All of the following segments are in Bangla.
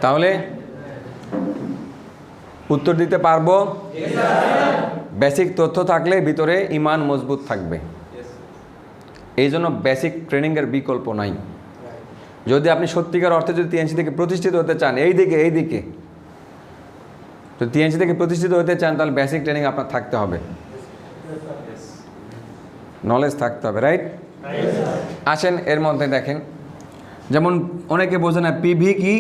তাহলে উত্তর দিতে পারবো? বেসিক তথ্য থাকলে ভিতরে ঈমান মজবুত থাকবে। এই জন্য বেসিক ট্রেনিংয়ের বিকল্প নাই। যদি আপনি সত্যিকার অর্থে যদি টিএনসি থেকে প্রতিষ্ঠিত হতে চান, এই দিকে যদি টিএনসি থেকে প্রতিষ্ঠিত হতে চান, তাহলে বেসিক ট্রেনিং আপনার থাকতে হবে, নলেজ থাকতে হবে, রাইট? আসেন এর মধ্যে দেখেন, যেমন অনেকে বোঝে না পিভি কি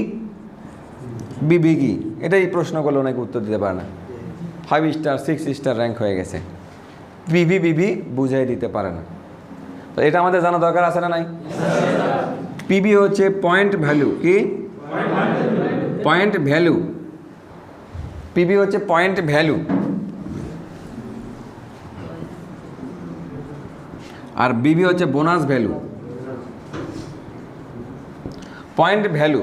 বিভি কি, এটাই প্রশ্ন করলে অনেকে উত্তর দিতে পারে না। 5 স্টার 6 স্টার র্যাঙ্ক হয়ে গেছে, পিভি বিভি বুঝাই দিতে পারে না। তো এটা আমাদের জানা দরকার আছে না নাই? পিভি হচ্ছে পয়েন্ট ভ্যালু। কি পয়েন্ট ভ্যালু? পিভি হচ্ছে পয়েন্ট ভ্যালু, আর বিভি হচ্ছে বোনাস ভ্যালু। পয়েন্ট ভ্যালু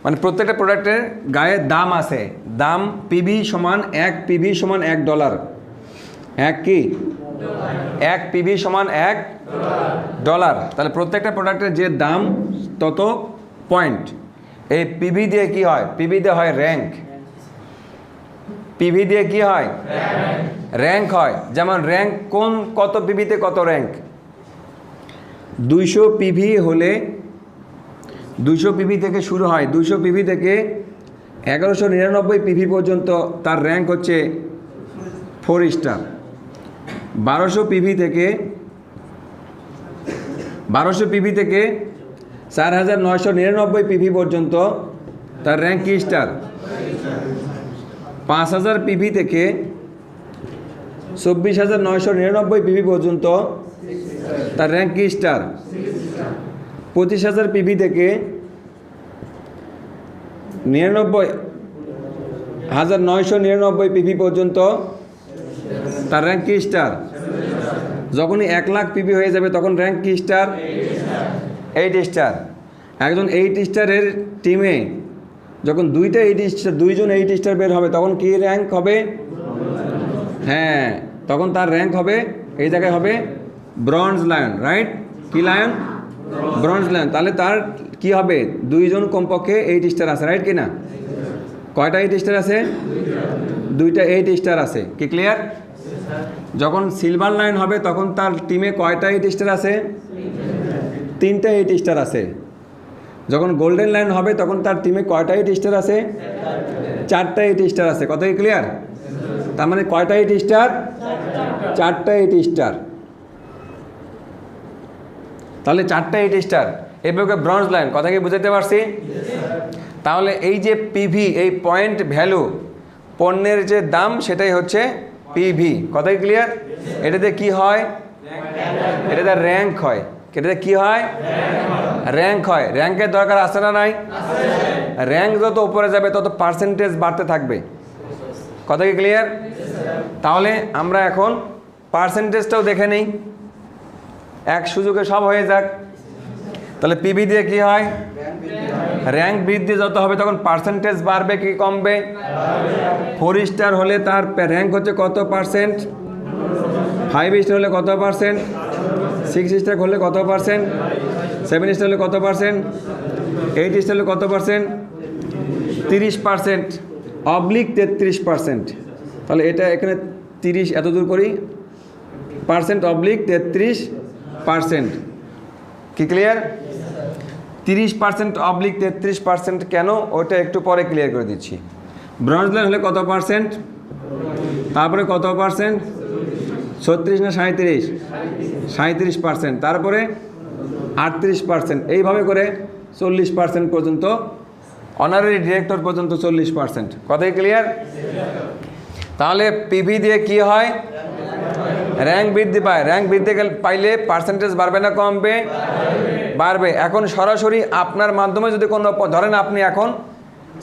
মানে প্রত্যেকটা প্রোডাক্টের গায়ে দাম আছে, দাম পিভি সমান 1 পিভি সমান $1। 1 কি 1 পিভি সমান $1। তাহলে প্রত্যেকটা প্রোডাক্টের যে দাম তত পয়েন্ট। এই পিভি দিয়ে কি হয়? পিভি দিয়ে হয় র্যাঙ্ক। পিভি দিয়ে কি হয়? র্যাঙ্ক হয়। যেমন র্যাঙ্ক কত পিভিতে কত র্যাঙ্ক? 200 পিভি হলে 200 পিভি থেকে শুরু হয়, 200 পিভি থেকে 1199 পিভি পর্যন্ত তার র্যাঙ্ক হচ্ছে 4 স্টার। 1200 পিভি থেকে 4999 পিভি পর্যন্ত তার র্যাঙ্ক কি স্টার? 5000 পিভি থেকে 24999 পিভি পর্যন্ত তার র্যাঙ্ক কি স্টার? 25000 পিভি থেকে 99999 পিভি পর্যন্ত তার র্যাঙ্ক কি স্টার? যখনই 1 লাখ পিভি হয়ে যাবে তখন র্যাঙ্ক কি স্টার? 8 স্টার। একজন 8 স্টারের টিমে যখন দুইজন 8 স্টার বের হবে তখন কি র্যাঙ্ক হবে? হ্যাঁ, তখন তার র্যাঙ্ক হবে এই জায়গায় হবে ব্রঞ্জ লায়ন, রাইট? কি লায়ন? Bronze lion. তাহলে তার কি হবে? 2 জন কমপক্ষে 8 স্টার আছে, রাইট কি না? কয়টা 8 স্টার আছে? 2টা 8 স্টার আছে। কি ক্লিয়ার? যখন সিলভার লায়ন হবে তখন তার টিমে কয়টা 8 স্টার আছে? 3টা 8 স্টার আছে। যখন গোল্ডেন লায়ন হবে তখন তার টিমে কয়টা 8 স্টার আছে? 4টা 8 স্টার আছে। কত কি ক্লিয়ার? তার মানে কয়টা 8 স্টার? 4টা 8 স্টার। তাহলে 4টা 8 স্টার, এভাবে ব্রঞ্জ লাইন। কথা কি বুঝাতে পারছি? তাহলে এই যে পিভি, এই পয়েন্ট ভ্যালু, পণ্যের যে দাম সেটাই হচ্ছে পিভি। কথা কি ক্লিয়ার? এটাতে কি হয়? এটাতে র্যাঙ্ক হয়। এটাতে কি হয়? র্যাঙ্ক হয়। র্যাঙ্কের দরকার আছে না নাই? র্যাঙ্ক যত উপরে যাবে তত পার্সেন্টেজ বাড়তে থাকবে। কথা কি ক্লিয়ার? তাহলে আমরা এখন পার্সেন্টেজটাও দেখে নিই, এক সুযোগে সব হয়ে যাক। তাহলে পিভি দিয়ে কি হয়? র্যাঙ্ক বৃদ্ধি যত হবে তখন পার্সেন্টেজ বাড়বে কি কমবে? 4 স্টার হলে তার র্যাঙ্ক হচ্ছে কত পার্সেন্ট? 5 স্টার হলে কত পার্সেন্ট? 6 স্টার হলে কত পার্সেন্ট? 7 স্টার হলে কত পার্সেন্ট? 8 স্টার হলে কত পার্সেন্ট? 30% অবলিক 33%। তাহলে এটা এখানে 30 এত দূর করি, পার্সেন্ট অবলিক 33%। কি ক্লিয়ার? 30% অবলিক 33% কেন ওটা একটু পরে ক্লিয়ার করে দিচ্ছি। ব্রঞ্জ লাইন হলে কত পার্সেন্ট? তারপরে কত পার্সেন্ট? 36 না 37? 37%। তারপরে 38%। এইভাবে করে 40% পর্যন্ত, অনারারি ডিরেক্টর পর্যন্ত 40%। কথাই ক্লিয়ার? তাহলে পিভি দিয়ে কি হয়? র্যাঙ্ক বৃদ্ধি পায়। র্যাঙ্ক বৃদ্ধি পাইলে পার্সেন্টেজ বাড়বে না কমবে? বাড়বে। এখন সরাসরি আপনার মাধ্যমে যদি কোনো, ধরেন আপনি এখন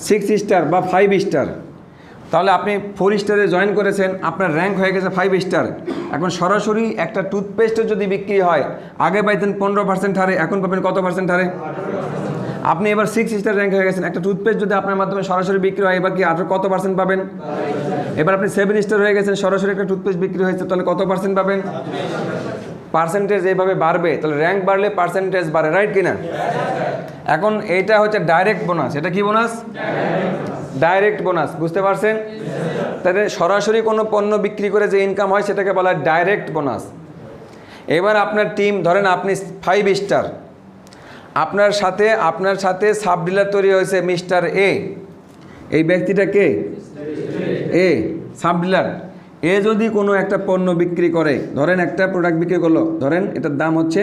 6 স্টার বা 5 স্টার, তাহলে আপনি 4 স্টারে জয়েন করেছেন, আপনার র্যাঙ্ক হয়ে গেছে 5 স্টার। এখন সরাসরি একটা টুথপেস্টও যদি বিক্রি হয়, আগে পাইতেন 15% হারে, এখন পাবেন কত পার্সেন্ট হারে? আপনি এবার 6 স্টার র্যাঙ্ক হয়ে গেছেন, একটা টুথপেস্ট যদি আপনার মাধ্যমে সরাসরি বিক্রি হয়, এবার কি আরও কত পার্সেন্ট পাবেন? এবার আপনি 7 স্টার হয়ে গেছেন, সরাসরি একটা টুথপেস্ট বিক্রি হয়েছে, তাহলে কত পার্সেন্ট পাবেন? পার্সেন্টেজ এইভাবে বাড়বে। তাহলে র্যাঙ্ক বাড়লে পার্সেন্টেজ বাড়ে, রাইট কিনা? এখন এইটা হচ্ছে ডাইরেক্ট বোনাস। এটা কি বোনাস? Direct bonus. বুঝতে পারছেন? তাহলে সরাসরি কোনো পণ্য বিক্রি করে যে ইনকাম হয় সেটাকে বলা হয় ডাইরেক্ট বোনাস। এবার আপনার টিম, ধরেন আপনি 5 স্টার, আপনার সাথে সাব ডিলার তৈরি হয়েছে মিস্টার এ। এই ব্যক্তিটা কে? এ, সাব ডিলার। এ যদি কোনো একটা পণ্য বিক্রি করে, ধরেন একটা প্রোডাক্ট বিক্রি করলো, ধরেন এটার দাম হচ্ছে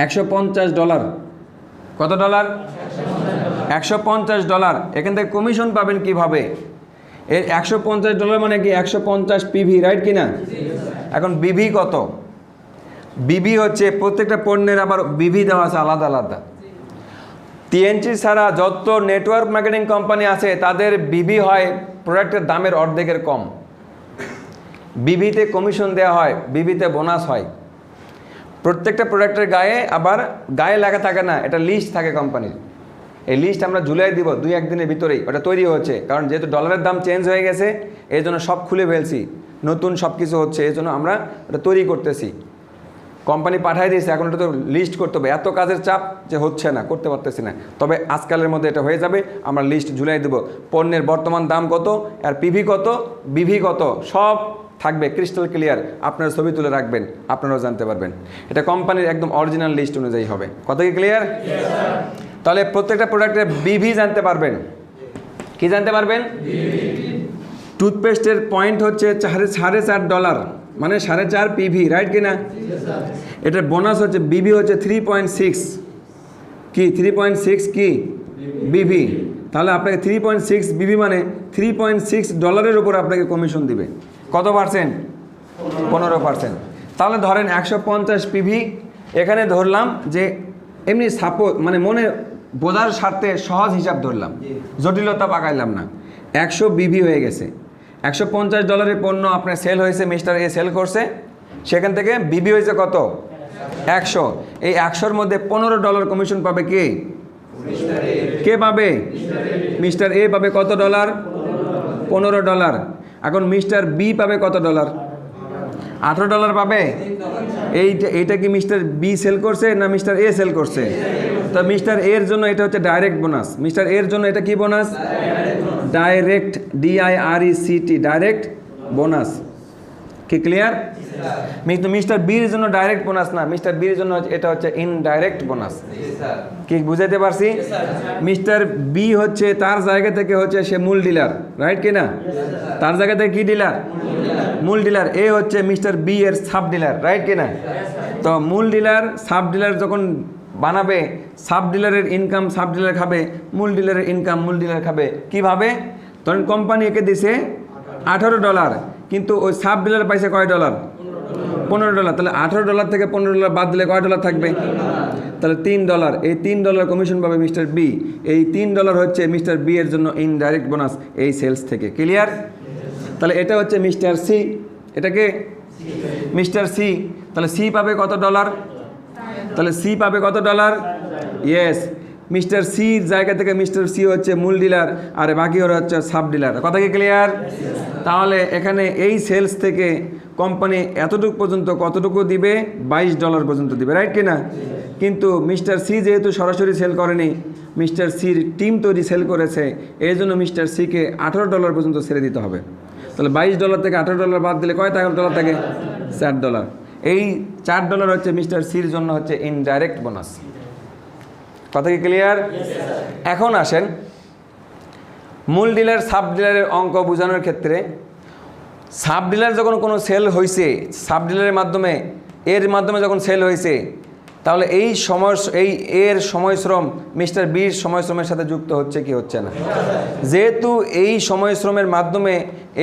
$150। কত ডলার? $150। এখান থেকে কমিশন পাবেন কিভাবে? এর $150 মানে কি 150 পিভি, রাইট কিনা? এখন বিভি কত? বিভি হচ্ছে প্রত্যেকটা পণ্যের আবার বিভি দেওয়া আছে আলাদা আলাদা। টিএনসি ছাড়া যত নেটওয়ার্ক মার্কেটিং কোম্পানি আছে তাদের বিভি হয় প্রোডাক্টের দামের অর্ধেকের কম। বিভিতে কমিশন দেওয়া হয়, বিভিতে বোনাস হয়। প্রত্যেকটা প্রোডাক্টের গায়ে লেখা থাকে না, এটা লিস্ট থাকে কোম্পানির। এই লিস্ট আমরা ঝুলাই দিব 2-1 দিনের ভিতরেই, ওটা তৈরি হচ্ছে। কারণ যেহেতু ডলারের দাম চেঞ্জ হয়ে গেছে, এই জন্য সব খুলে ফেলছি, নতুন সব কিছু হচ্ছে, এই জন্য আমরা ওটা তৈরি করতেছি। কোম্পানি পাঠাই দিয়েছে, এখন এটা তো লিস্ট করতে হবে। এত কাজের চাপ যে হচ্ছে না, করতে পারতেছি না। তবে আজকালের মধ্যে এটা হয়ে যাবে, আমরা লিস্ট ঝুলাই দেবো। পণ্যের বর্তমান দাম কত, আর পিভি কত, বিভি কত, সব থাকবে ক্রিস্টাল ক্লিয়ার। আপনারা ছবি তুলে রাখবেন, আপনারাও জানতে পারবেন। এটা কোম্পানির একদম অরিজিনাল লিস্ট অনুযায়ী হবে। কত কি ক্লিয়ার? তাহলে প্রত্যেকটা প্রোডাক্টের বিভি জানতে পারবেন। কি জানতে পারবেন? টুথপেস্টের পয়েন্ট হচ্ছে $4.5, মানে 4.5 পিভি, রাইট কিনা? এটার বোনাস হচ্ছে বিভি হচ্ছে 3.6। কি 3.6 কি বিভি? তাহলে আপনাকে 3.6 বিভি মানে $3.6 উপর আপনাকে কমিশন দিবে। কত পার্সেন্ট? 15%। তাহলে ধরেন 150 পিভি। এখানে ধরলাম যে এমনি সাপোজ, মানে মনে বোঝার স্বার্থে সহজ হিসাব ধরলাম, জটিলতা পাকাইলাম না। 100 বিভি হয়ে গেছে। $150 পণ্য আপনার সেল হয়েছে, মিস্টার এ সেল করছে, সেখান থেকে বিভি হয়েছে কত? 100। এই 100-র মধ্যে $15 কমিশন পাবে কে? কে পাবে? মিস্টার এ পাবে কত ডলার? $15। এখন মিস্টার বি পাবে কত ডলার? $18 পাবে। এইটা কি মিস্টার বি সেল করছে না মিস্টার এ সেল করছে? তো মিস্টার এর জন্য এটা হচ্ছে ডাইরেক্ট বোনাস। মিস্টার এর জন্য এটা কি bonus? Direct, DIRECT, direct bonus. কি ক্লিয়ার? মিস্টার বির জন্য ডাইরেক্ট বোনাস না, মিস্টার বির জন্য এটা হচ্ছে ইনডাইরেক্ট বোনাস। কি বুঝাইতে পারছি? মিস্টার বি হচ্ছে তার জায়গা থেকে হচ্ছে সে মূল ডিলার, রাইট কিনা? তার জায়গা থেকে কি ডিলার? মূল ডিলার। এ হচ্ছে মিস্টার বি এর সাব ডিলার, রাইট কিনা? তো মূল ডিলার সাব ডিলার যখন বানাবে, সাব ডিলারের ইনকাম সাব ডিলার খাবে, মূল ডিলারের ইনকাম মূল ডিলার খাবে। কিভাবে? তখন কোম্পানি একে দিছে $18, কিন্তু ওই সাব ডিলার পাইছে কয় ডলার? $15। তাহলে $18 থেকে $15 বাদ দিলে কয় ডলার থাকবে? তাহলে $3। এই $3 কমিশন পাবে মিস্টার বি। এই $3 হচ্ছে মিস্টার বি এর জন্য ইনডাইরেক্ট বোনাস এই সেলস থেকে। ক্লিয়ার? তাহলে এটা হচ্ছে মিস্টার সি। এটাকে মিস্টার সি। তাহলে সি পাবে কত ডলার? তাহলে সি পাবে কত ডলার? ইয়েস, মিস্টার সির জায়গা থেকে মিস্টার সি হচ্ছে মূল ডিলার, আর বাকি ওরা হচ্ছে সাব ডিলার। কথা কি ক্লিয়ার? তাহলে এখানে এই সেলস থেকে কোম্পানি এতটুকু পর্যন্ত কতটুকু দিবে? $22 পর্যন্ত দিবে, রাইট কিনা? কিন্তু মিস্টার সি যেহেতু সরাসরি সেল করেনি, মিস্টার সির টিম তৈরি সেল করেছে, এই জন্য মিস্টার সিকে $18 পর্যন্ত ছেড়ে দিতে হবে। তাহলে $22 থেকে $18 বাদ দিলে কয় ডলার থাকে? $4। এই $4 হচ্ছে মিস্টার সির জন্য হচ্ছে ইনডাইরেক্ট বোনাস। কথা কি ক্লিয়ার? এখন আসেন মূল ডিলার সাব ডিলারের অঙ্ক বোঝানোর ক্ষেত্রে। সাব ডিলার যখন কোনো সেল হয়েছে, সাব ডিলারের মাধ্যমে এর মাধ্যমে যখন সেল হয়েছে, তাহলে এই এর সময়শ্রম মিস্টার বির সময়শ্রমের সাথে যুক্ত হচ্ছে কি হচ্ছে না? যেহেতু এই সময়শ্রমের মাধ্যমে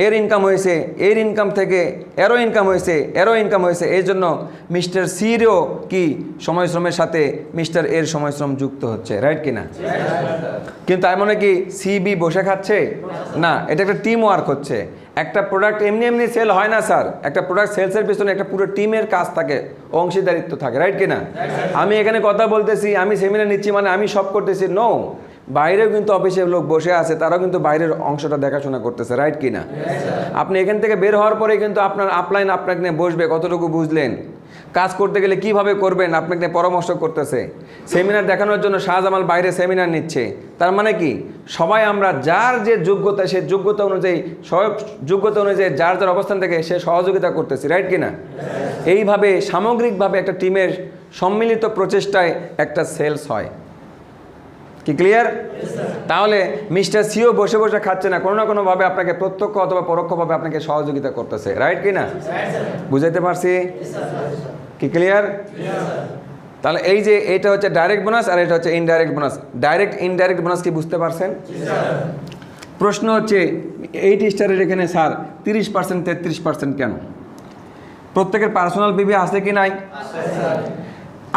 এর ইনকাম হয়েছে, এর ইনকাম থেকে এরও ইনকাম হয়েছে, এরও ইনকাম হয়েছে, এই জন্য মিস্টার সিরও কি সময়শ্রমের সাথে মিস্টার এর সময়শ্রম যুক্ত হচ্ছে, রাইট কিনা? কিন্তু তাই মনে কি সিবি বসে খাচ্ছে না, এটা একটা টিম ওয়ার্ক হচ্ছে। একটা প্রোডাক্ট এমনি সেল হয় না স্যার, একটা প্রোডাক্ট সেলসের পিছনে একটা পুরো টিমের কাজ থাকে, অংশীদারিত্ব থাকে, রাইট কিনা? আমি এখানে কথা বলতেছি, আমি সেমিনার নিচ্ছি মানে আমি সব করতেছি, নো। বাইরেও কিন্তু অফিসে লোক বসে আছে, তারাও কিন্তু বাইরের অংশটা দেখাশোনা করতেছে, রাইট কিনা? আপনি এখান থেকে বের হওয়ার পরে কিন্তু আপনার আপলাইন আপনাকে নিয়ে বসবে, কতটুকু বুঝলেন? কাজ করতে গেলে কিভাবে করবেন আপনাকে পরামর্শ করতেছে। সেমিনার দেখানোর জন্য শাহজামাল বাইরে সেমিনার নিচ্ছে। তার মানে কি, সবাই আমরা যার যে যোগ্যতা, সে যোগ্যতা অনুযায়ী, সব যোগ্যতা অনুযায়ী যার যার অবস্থান থেকে সে সহযোগিতা করতেছি, রাইট কিনা? এইভাবে সামগ্রিকভাবে একটা টিমের সম্মিলিত প্রচেষ্টায় একটা সেলস হয়। কি ক্লিয়ার? তাহলে মিস্টার সিও বসে বসে খাচ্ছে না, কোনো না কোনোভাবে আপনাকে প্রত্যক্ষ অথবা পরোক্ষভাবে আপনাকে সহযোগিতা করতেছে, রাইট কি না? বুঝাইতে পারছি? কি ক্লিয়ার? তাহলে এই যে এটা হচ্ছে ডাইরেক্ট বোনাস আর এটা হচ্ছে indirect bonus. Direct indirect bonus কি বুঝতে পারছেন? প্রশ্ন হচ্ছে 8 স্টারের এখানে স্যার 30%, 33% কেন? প্রত্যেকের পার্সোনাল পিভি আছে কি নাই?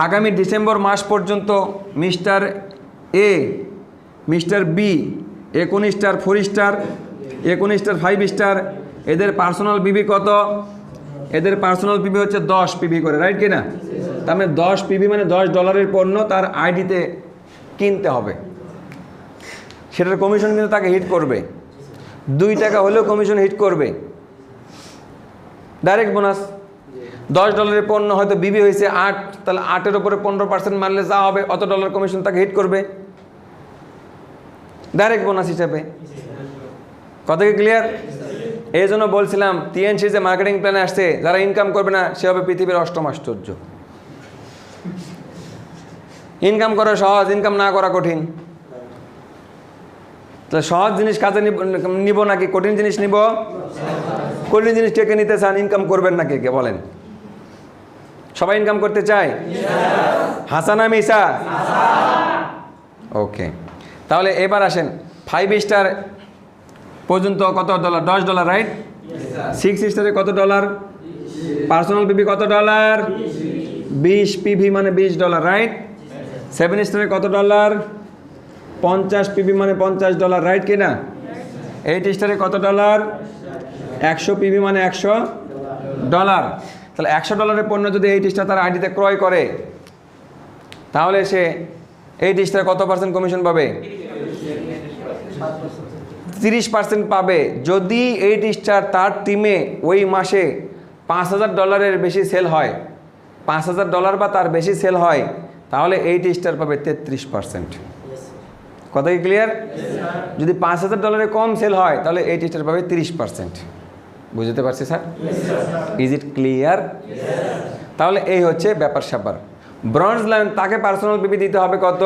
আগামী ডিসেম্বর মাস পর্যন্ত mister A, mister B 19 star, 4 star, 19 star, 5 star, এদের পার্সোনাল পিভি কত? এদের পার্সোনাল পিভি হচ্ছে 10 পিভি করে, রাইট কিনা? তার মানে 10 পিভি মানে $10 পণ্য তার আইডিতে কিনতে হবে। সেটার কমিশন কিন্তু তাকে হিট করবে, 2 টাকা হলেও কমিশন হিট করবে। ডাইরেক্ট বোনাস $10 পণ্য হয়তো বিবি হয়েছে 8, তাহলে 8-এর উপরে 15% মারলে যা হবে অত ডলার কমিশন তাকে হিট করবে ডাইরেক্ট বোনাস হিসাবে। কথা কি ক্লিয়ার? এই জন্য বলছিলাম টিএনসি যে মার্কেটিং প্ল্যানে আসছে, যারা ইনকাম করবে না সে হবে পৃথিবীর 8ম আশ্চর্য। ইনকাম করা সহজ, ইনকাম না করা কঠিন। তাহলে সহজ জিনিস কাজে নিব নাকি কঠিন জিনিস নিব? কঠিন জিনিস কে কে নিতে চান? ইনকাম করবেন না কে কে বলেন? সবাই ইনকাম করতে চায়? হাসানা মিসা? ওকে, তাহলে এবার আসেন 5 স্টার পর্যন্ত কত ডলার? $10, রাইট? 6 স্টারে কত ডলার? পার্সোনাল পিভি কত ডলার? 20 পিভি মানে $20, রাইট? 7 স্টারে কত ডলার? 50 পিভি মানে $50, রাইট কিনা? 8 স্টারে কত ডলার? 100 পিভি মানে $100। তাহলে $100 পণ্য যদি 8 স্টার তার আইডিতে ক্রয় করে, তাহলে সে 8 স্টার কত পার্সেন্ট কমিশন পাবে? 30% পাবে। যদি 8 স্টার তার টিমে ওই মাসে $5000 বেশি সেল হয়, $5000 বা তার বেশি সেল হয়, তাহলে 8 স্টার পাবে 33%। কথা কি ক্লিয়ার? যদি $5000 কম সেল হয় তাহলে 8 স্টার পাবে 30%। বুঝতে পারছি স্যার? Is it clear? তাহলে এই হচ্ছে ব্যাপার স্যাপার। ব্রঞ্জ লায়ন তাকে পার্সোনাল পিভি দিতে হবে কত?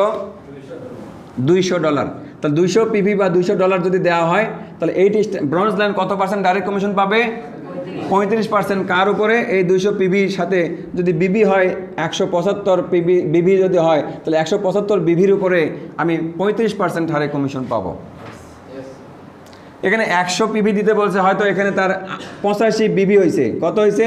$200। তাহলে 200 পিভি বা $200 যদি দেওয়া হয় তাহলে 8 ব্রঞ্জ লায়ন কত পার্সেন্ট ডাইরেক্ট কমিশন পাবে? 35%। কার উপরে? এই 200 পিভির সাথে যদি বিবি হয় 175 বিবি যদি হয় তাহলে 175 বিভির উপরে আমি 35% হারে কমিশন পাবো। এখানে 100 পিভি দিতে বলছে, হয়তো এখানে তার 85 বিবি হয়েছে। কত হয়েছে?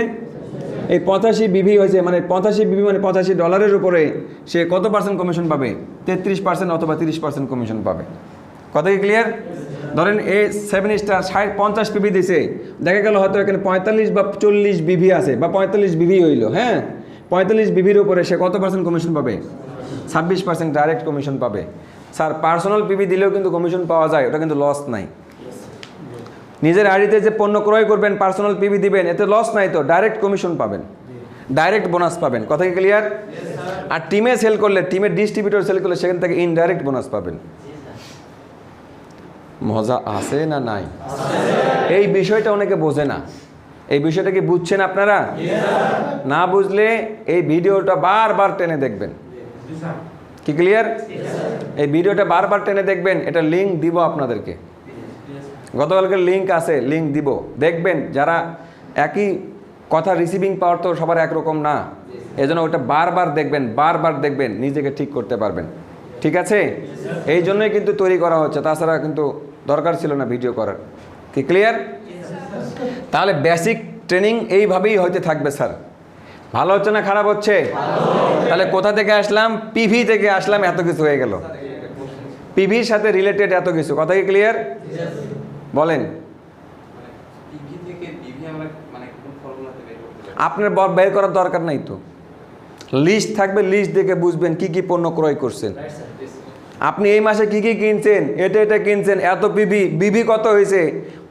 এই 85 বিবি হয়েছে, মানে 85 বিবি মানে $85 উপরে সে কত পার্সেন্ট কমিশন পাবে? 33% অথবা 30% কমিশন পাবে। কথা কি ক্লিয়ার? ধরেন এ 7 স্টার 50 পিভি দিছে, দেখা গেল হয়তো এখানে 45 বা 40 বিভি আছে বা 45 বিভি হইল, হ্যাঁ, 45 বিভির উপরে সে কত পার্সেন্ট কমিশন পাবে? 26% ডাইরেক্ট কমিশন পাবে। স্যার পার্সোনাল পিভি দিলেও কিন্তু কমিশন পাওয়া যায়, ওটা কিন্তু লস নাই। নিজের আইডিতে যে পণ্য ক্রয় করবেন, পার্সোনাল পিভি দিবেন, এতে লস নাই তো, ডাইরেক্ট কমিশন পাবেন, ডাইরেক্ট বোনাস পাবেন। কথা কি ক্লিয়ার? আর টিমে সেল করলে, টিমের ডিস্ট্রিবিউটর সেল করলে সেখান থেকে ইনডাইরেক্ট বোনাস পাবেন। মজা আছে না নাই? এই বিষয়টা অনেকে বোঝে না। এই বিষয়টা কি বুঝছেন আপনারা? না বুঝলে এই ভিডিওটা বারবার টেনে দেখবেন। কি ক্লিয়ার? এই ভিডিওটা বারবার টেনে দেখবেন, এটা লিঙ্ক দিব আপনাদেরকে, গতকালকের লিঙ্ক আছে, লিঙ্ক দিব, দেখবেন। যারা একই কথা রিসিভিং পাওয়ার তো সবার একরকম না, এজন্য ওটা বারবার দেখবেন, বারবার দেখবেন, নিজেকে ঠিক করতে পারবেন। ঠিক আছে? এই জন্যই কিন্তু তৈরি করা হচ্ছে, তাছাড়া কিন্তু দরকার ছিল না ভিডিও করার। কি ক্লিয়ার? তাহলে বেসিক ট্রেনিং এইভাবেই হইতে থাকবে স্যার। ভালো হচ্ছে না খারাপ হচ্ছে? তাহলে কোথা থেকে আসলাম? পিভি থেকে আসলাম, এত কিছু হয়ে গেল, পিভির সাথে রিলেটেড এত কিছু। কথা কি ক্লিয়ার? বলেন। আপনার বের করার দরকার নাই তো, লিস্ট থাকবে, লিস্ট দেখে বুঝবেন কি কি পণ্য ক্রয় করছেন, আপনি এই মাসে কি কি কিনছেন, এটা এটা কিনছেন, এত পিভি, বিভি কত হয়েছে,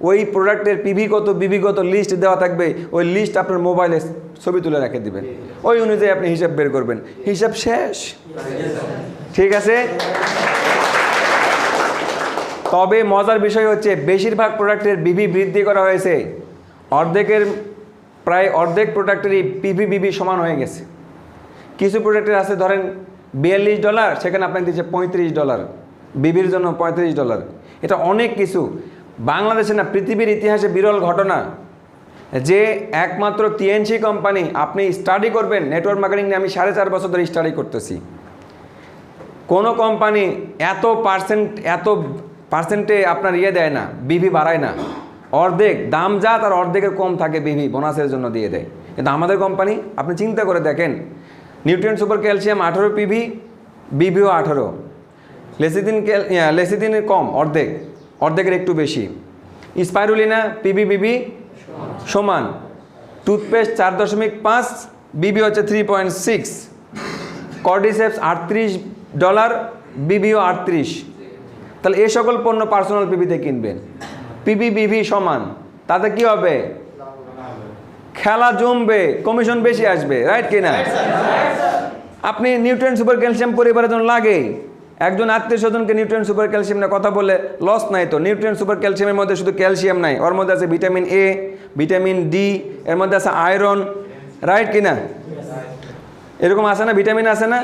ওই প্রোডাক্টের পিভি কত, বিভি কত লিস্ট দেওয়া থাকবে। ওই লিস্ট আপনার মোবাইলে ছবি তুলে রেখে দিবেন, ওই অনুযায়ী আপনি হিসাব বের করবেন, হিসাব শেষ। ঠিক আছে। তবে মজার বিষয় হচ্ছে বেশিরভাগ প্রোডাক্টের বিভি বৃদ্ধি করা হয়েছে, প্রায় অর্ধেক প্রোডাক্টেরই পিভি বিভি সমান হয়ে গেছে। কিছু প্রোডাক্টের আছে ধরেন $42, সেখানে আপনাকে দিচ্ছে $35, বিবির জন্য $35। এটা অনেক কিছু। বাংলাদেশে না, পৃথিবীর ইতিহাসে বিরল ঘটনা যে একমাত্র টিএনসি কোম্পানি, আপনি স্টাডি করবেন নেটওয়ার্ক মার্কেটিং নিয়ে, আমি 4.5 বছর ধরে স্টাডি করতেছি, কোনো কোম্পানি এত পার্সেন্টে আপনার দেয় না, বিভি বাড়ায় না, অর্ধেক দাম যা তার অর্ধেকের কম থাকে বিভি বোনাসের জন্য দিয়ে দেয়। কিন্তু আমাদের কোম্পানি, আপনি চিন্তা করে দেখেন, নিউট্রিয়েন্ট সুপার ক্যালসিয়াম 18 পিভি, বিভিও 18, লেসিদিনের কম, অর্ধেকের একটু বেশি, স্পাইরুলিনা পিভি বিভি সমান, টুথপেস্ট 4.5, বিবি হচ্ছে 3.6, কর্ডিসেপস $38, বিবিও 38। তাহলে এই সকল পণ্য পার্সোনাল পিভিতে কিনবেন, পিভি বিভি সমান, তাতে কি হবে? খেলা জমবে, কমিশন বেশি আসবে, রাইট কিনা? আপনি নিউট্রিয়েন্ট সুপার ক্যালসিয়াম পরিবারের জন্য লাগে, একজন আত্মীয় স্বজনকে নিউট্রিয়েন্ট সুপার ক্যালসিয়াম নিয়ে কথা বলে লস নাই তো। নিউট্রিয়েন্ট সুপার ক্যালসিয়ামের মধ্যে শুধু ক্যালসিয়াম নাই, ওর মধ্যে আছে ভিটামিন এ, ভিটামিন ডি, এর মধ্যে আছে আয়রন, রাইট কিনা? এরকম আছে না, ভিটামিন আছে না?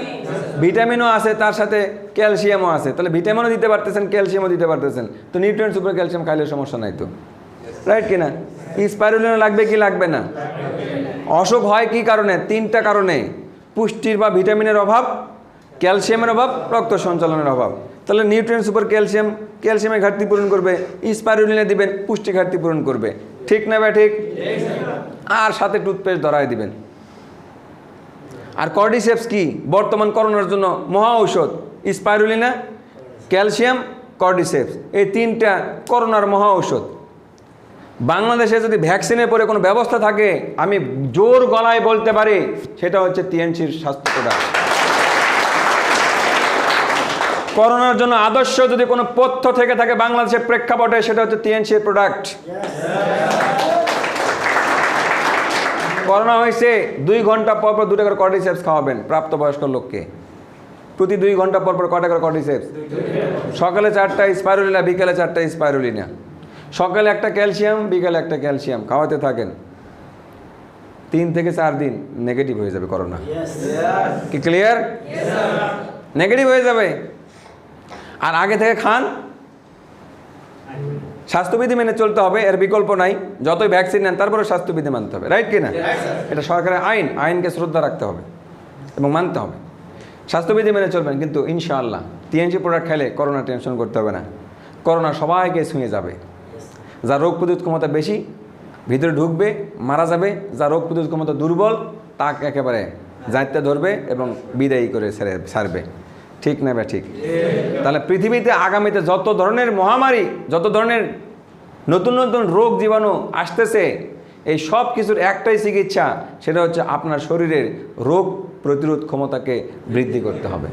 ভিটামিনও আছে, তার সাথে ক্যালসিয়ামও আছে। তাহলে ভিটামিনও দিতে পারতেছেন, ক্যালসিয়ামও দিতে পারতেছেন, তো নিউট্রিয়েন্ট সুপার ক্যালসিয়াম খাইলে সমস্যা নাই তো, রাইট কিনা? স্পাইরুলিনা লাগবে কি লাগবে না? অসুখ হয় কি কারণে? 3টা কারণে: পুষ্টির বা ভিটামিনের অভাব, ক্যালসিয়ামের অভাব, রক্ত সঞ্চালনের অভাব। তাহলে নিউট্রিয়েন্ট সুপার ক্যালসিয়াম ক্যালসিয়ামের ঘাটতি পূরণ করবে, স্পাইরুলিনা দিবেন পুষ্টি ঘাটতি পূরণ করবে, ঠিক না ভাই? ঠিক। আর সাথে টুথপেস্ট ধরায় দিবেন। আর কর্ডিসেপস কি? বর্তমান করোনার জন্য মহা ঔষধ। স্পাইরুলিনা, ক্যালসিয়াম, কর্ডিসেপস, এই 3টা করোনার মহা ঔষধ। বাংলাদেশে যদি ভ্যাকসিনের পরে কোনো ব্যবস্থা থাকে, আমি জোর গলায় বলতে পারি সেটা হচ্ছে টিএনসির স্বাস্থ্য প্রোডাক্ট। করোনার জন্য আদর্শ যদি কোনো পথ্য থেকে থাকে বাংলাদেশের প্রেক্ষাপটে, সেটা হচ্ছে টিএনসির প্রোডাক্ট। করোনা হয়েছে, 2 ঘন্টা পর পর 2টা করে কর্ডিসেপস খাওয়াবেন প্রাপ্তবয়স্ক লোককে। প্রতি 2 ঘন্টা পর পর কটা করে কর্ডিসেপস? সকালে 4টা স্পাইরুলিনা, বিকেলে 4টা স্পাইরুলিনা। সকালে একটা ক্যালসিয়াম, বিকেলে একটা ক্যালসিয়াম খাওয়াতে থাকেন। 3 থেকে 4 দিন নেগেটিভ হয়ে যাবে করোনা। কি ক্লিয়ার? নেগেটিভ হয়ে যাবে। আর আগে থেকে খান, স্বাস্থ্যবিধি মেনে চলতে হবে, এর বিকল্প নাই। যতই ভ্যাকসিন নেন তারপরে স্বাস্থ্যবিধি মানতে হবে, রাইট কিনা? এটা সরকারের আইন, আইনকে শ্রদ্ধা রাখতে হবে এবং মানতে হবে। স্বাস্থ্যবিধি মেনে চলবেন, কিন্তু ইনশাআল্লাহ টিএনসি প্রোডাক্ট খেলে করোনা টেনশন করতে হবে না। করোনা সবাইকে ছুঁয়ে যাবে। যার রোগ প্রতিরোধ ক্ষমতা বেশি ভিতরে ঢুকবে, মারা যাবে। যার রোগ প্রতিরোধ ক্ষমতা দুর্বল তাকে একেবারে জাঁতে ধরবে এবং বিদায়ী করে ছাড়বে, ঠিক না ভাই? ঠিক। তাহলে পৃথিবীতে আগামীতে যত ধরনের মহামারী, যত ধরনের নতুন নতুন রোগ জীবাণু আসতেছে, এই সব কিছুর একটাই চিকিৎসা, সেটা হচ্ছে আপনার শরীরের রোগ প্রতিরোধ ক্ষমতাকে বৃদ্ধি করতে হবে।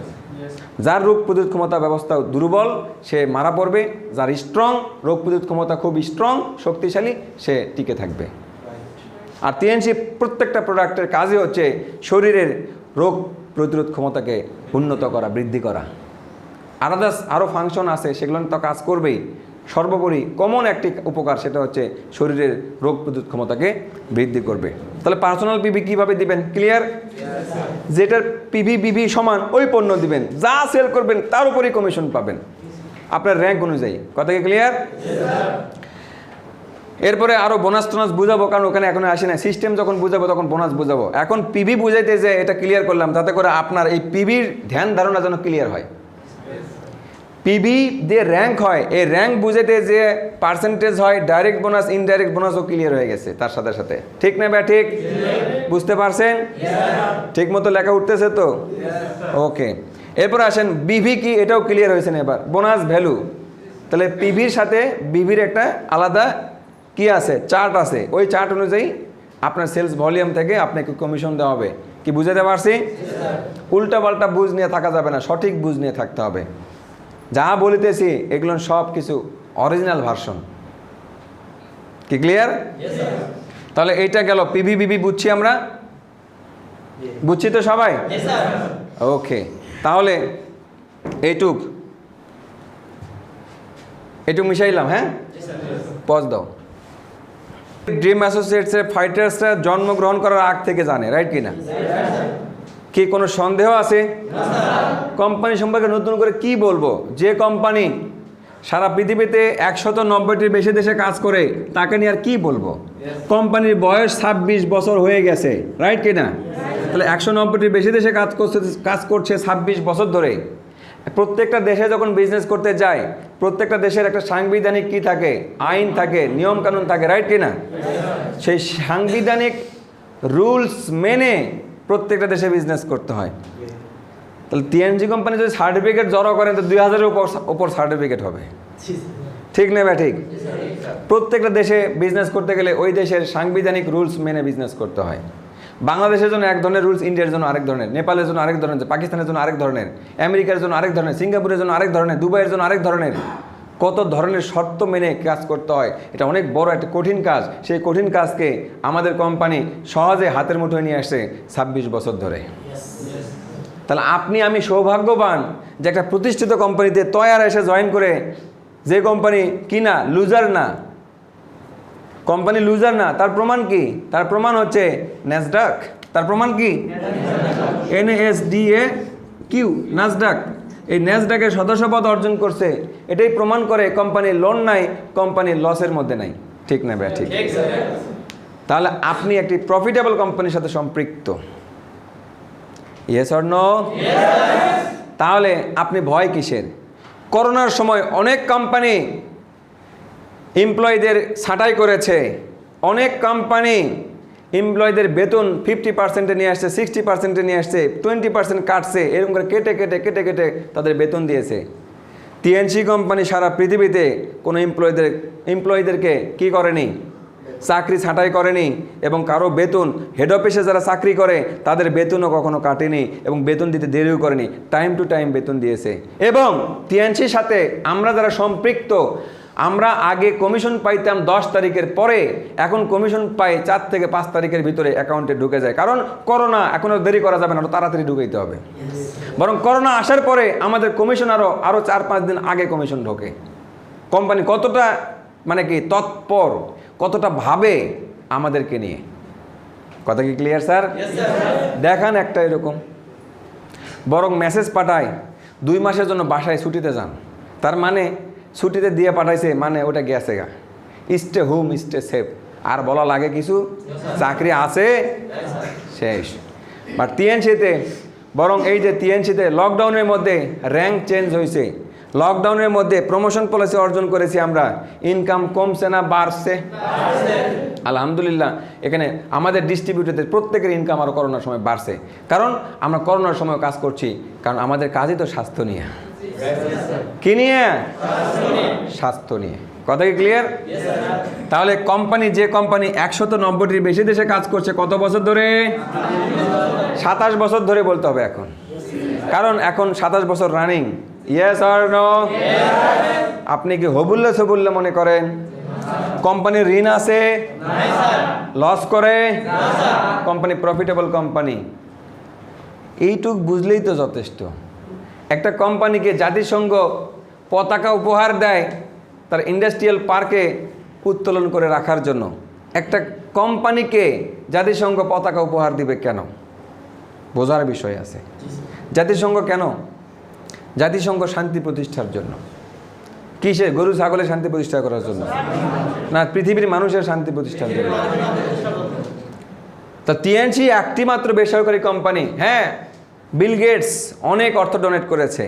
যার রোগ প্রতিরোধ ক্ষমতা ব্যবস্থা দুর্বল সে মারা পড়বে, যার স্ট্রং, রোগ প্রতিরোধ ক্ষমতা খুব স্ট্রং, শক্তিশালী, সে টিকে থাকবে। আর টিএনসি প্রত্যেকটা প্রোডাক্টের কাজই হচ্ছে শরীরের রোগ প্রতিরোধ ক্ষমতাকে উন্নত করা, বৃদ্ধি করা। আলাদা আরও ফাংশন আছে, সেগুলো তো কাজ করবেই। সর্বোপরি কমন একটি উপকার, সেটা হচ্ছে শরীরের রোগ প্রতিরোধ ক্ষমতাকে বৃদ্ধি করবে। তাহলে পার্সোনাল পিভি কীভাবে দিবেন? ক্লিয়ার? যেটার পিভি বিভি সমান ওই পণ্য দিবেন, যা সেল করবেন তার উপরেই কমিশন পাবেন আপনার র্যাঙ্ক অনুযায়ী। কথা কি ক্লিয়ার? এরপরে আরও বোনাস টোনাস বুঝাবো, কারণ ওখানে এখন আসে না। সিস্টেম যখন বুঝাবো তখন বোনাস বুঝাবো। এখন পিভি বুঝাইতে যে এটা ক্লিয়ার করলাম, তাতে করে আপনার এই পিভির ধ্যান ধারণা যেন ক্লিয়ার হয়। পিভি যে র্যাঙ্ক হয়, এই র্যাঙ্ক বুঝাইতে যে পার্সেন্টেজ হয়, ডাইরেক্ট বোনাস, ইনডাইরেক্ট বোনাসও ক্লিয়ার হয়ে গেছে তার সাথে সাথে, ঠিক না ভাই? ঠিক। বুঝতে পারছেন? ঠিক মতো লেখা উঠতেছে তো? ওকে। এরপর আসেন বিভি কি, এটাও ক্লিয়ার হয়েছে না এবার। বোনাস ভ্যালু, তাহলে পিভির সাথে বিভির একটা আলাদা কি আছে, চার্ট আছে। ওই চার্ট অনুযায়ী আপনার সেলস ভলিউম থেকে আপনাকে কমিশন দেওয়া হবে। কি বুঝাতে পারছি? উল্টা পাল্টা বুঝ নিয়ে থাকা যাবে না, সঠিক বুঝ নিয়ে থাকতে হবে। যা বলিতেছি এগুলো সব কিছু অরিজিনাল ভার্সন। কি ক্লিয়ার? তাহলে এইটা গেল পিভি বিভি বুঝছি আমরা। বুঝছি তো সবাই? ওকে, তাহলে এইটুক মিশাইলাম। হ্যাঁ, পজ দাও। ড্রিম অ্যাসোসিয়েটসের ফাইটার্সরা জন্মগ্রহণ করার আগ থেকে জানে, রাইট কিনা? কি কোনো সন্দেহ আছে? কোম্পানি সম্পর্কে নতুন করে কি বলবো? যে কোম্পানি সারা পৃথিবীতে 190টির বেশি দেশে কাজ করে, তাকে নিয়ে আর কি বলবো? কোম্পানির বয়স 26 বছর হয়ে গেছে, রাইট কিনা? তাহলে 190টির বেশি দেশে কাজ করছে 26 বছর ধরে। প্রত্যেকটা দেশে যখন বিজনেস করতে যায়, প্রত্যেকটা দেশের একটা সাংবিধানিক কি থাকে, আইন থাকে, নিয়ম কানুন থাকে, রাইট কিনা? সেই সাংবিধানিক রুলস মেনে প্রত্যেকটা দেশে বিজনেস করতে হয়। তাহলে টিএনজি কোম্পানি যদি সার্টিফিকেট জড়ো করেন তো 2000-এর উপর সার্টিফিকেট হবে, ঠিক না? ঠিক। প্রত্যেকটা দেশে বিজনেস করতে গেলে ওই দেশের সাংবিধানিক রুলস মেনে বিজনেস করতে হয়। বাংলাদেশের জন্য এক ধরনের রুলস, ইন্ডিয়ার জন্য আরেক ধরনের, নেপালের জন্য আরেক ধরনের, পাকিস্তানের জন্য আরেক ধরনের, আমেরিকার জন্য আরেক ধরনের, সিঙ্গাপুরের জন্য আরেক ধরনের, দুবাইয়ের জন্য আরেক ধরনের। কত ধরনের শর্ত মেনে কাজ করতে হয়, এটা অনেক বড় একটা কঠিন কাজ। সেই কঠিন কাজকে আমাদের কোম্পানি সহজে হাতের মুঠোয় নিয়ে আসছে 26 বছর ধরে। তাহলে আপনি আমি সৌভাগ্যবান যে একটা প্রতিষ্ঠিত কোম্পানিতে তৈয়ার এসে জয়েন করে, যে কোম্পানি কিনা লুজার না, কোম্পানি লুজার না। তার প্রমাণ কি? তার প্রমাণ হচ্ছে ন্যাসডাক। তার প্রমাণ কি? NASDAQ, Nasdaq. এই ন্যাসডাকের সদস্যপদ অর্জন করছে। এটাই প্রমাণ করে কোম্পানির লোন নাই, কোম্পানির লসের মধ্যে নাই, ঠিক না ভাই? ঠিক। তাহলে আপনি একটি প্রফিটেবল কোম্পানির সাথে সম্পৃক্ত, ইয়েস অর নো? তাহলে আপনি ভয় কিসের? করোনার সময় অনেক কোম্পানি এমপ্লয়ীদের ছাঁটাই করেছে, অনেক কোম্পানি এমপ্লয়ীদের বেতন 50%-এ নিয়ে আসছে, 60%-এ নিয়ে আসছে, 20% কাটছে, এরকম করে কেটে কেটে কেটে কেটে তাদের বেতন দিয়েছে। টিএনসি কোম্পানি সারা পৃথিবীতে কোনো এমপ্লয়ীদেরকে কি করেনি? চাকরি ছাঁটাই করেনি, এবং কারো বেতন, হেড অফিসে যারা চাকরি করে তাদের বেতনও কখনো কাটেনি, এবং বেতন দিতে দেরিও করেনি, টাইম টু টাইম বেতন দিয়েছে। এবং টিএনসির সাথে আমরা যারা সম্পৃক্ত, আমরা আগে কমিশন পাইতাম 10 তারিখের পরে, এখন কমিশন পাই 4 থেকে 5 তারিখের ভিতরে অ্যাকাউন্টে ঢুকে যায়। কারণ করোনা, এখনও দেরি করা যাবে না, আরও তাড়াতাড়ি ঢুকাইতে হবে। বরং করোনা আসার পরে আমাদের কমিশন আরও 4-5 দিন আগে কমিশন ঢোকে। কোম্পানি কতটা মানে কি তৎপর, কতটা ভাবে আমাদেরকে নিয়ে। কথা কি ক্লিয়ার স্যার? দেখান একটা এরকম, বরং মেসেজ পাঠায় 2 মাসের জন্য বাসায় ছুটিতে যান। তার মানে ছুটিতে দিয়ে পাঠাইছে, মানে ওটা গেছে গা, স্টে হোম স্টে সেফ। আর বলা লাগে কিছু? চাকরি আছে শেষ। বাট টিএনসিতে বরং এই যে টিএনসিতে লকডাউনের মধ্যে র্যাঙ্ক চেঞ্জ হয়েছে, লকডাউনের মধ্যে প্রমোশন পলিসি অর্জন করেছি আমরা, ইনকাম কমছে না বাড়ছে? আলহামদুলিল্লাহ। এখানে আমাদের ডিস্ট্রিবিউটরদের প্রত্যেকের ইনকাম আরও করোনার সময় বাড়ছে, কারণ আমরা করোনার সময় কাজ করছি, কারণ আমাদের কাজই তো স্বাস্থ্য নিয়ে। কি নিয়ে? স্বাস্থ্য নিয়ে। কথা কি ক্লিয়ার? তাহলে কোম্পানি, যে কোম্পানি 190টির বেশি দেশে কাজ করছে কত বছর ধরে? 27 বছর ধরে বলতে হবে এখন, কারণ এখন 27 বছর রানিং। Yes or no? আপনি কি হবুল্লে সবুল্লে মনে করেন? কোম্পানির ঋণ আছে? লস করে? Company profitable company. এইটুক বুঝলেই তো যথেষ্ট। একটা কোম্পানিকে জাতিসংঘ পতাকা উপহার দেয় তার ইন্ডাস্ট্রিয়াল পার্কে উত্তোলন করে রাখার জন্য। একটা কোম্পানিকে জাতিসংঘ পতাকা উপহার দিবে কেন? বোঝার বিষয় আছে। জাতিসংঘ কেন? জাতিসংঘ শান্তি প্রতিষ্ঠার জন্য। কিসে? গরু ছাগলের শান্তি প্রতিষ্ঠা করার জন্য না, পৃথিবীর মানুষের শান্তি প্রতিষ্ঠার জন্য। তো টিএনসি একটি মাত্র বেসরকারি কোম্পানি। হ্যাঁ, বিল গেটস অনেক অর্থ ডোনেট করেছে,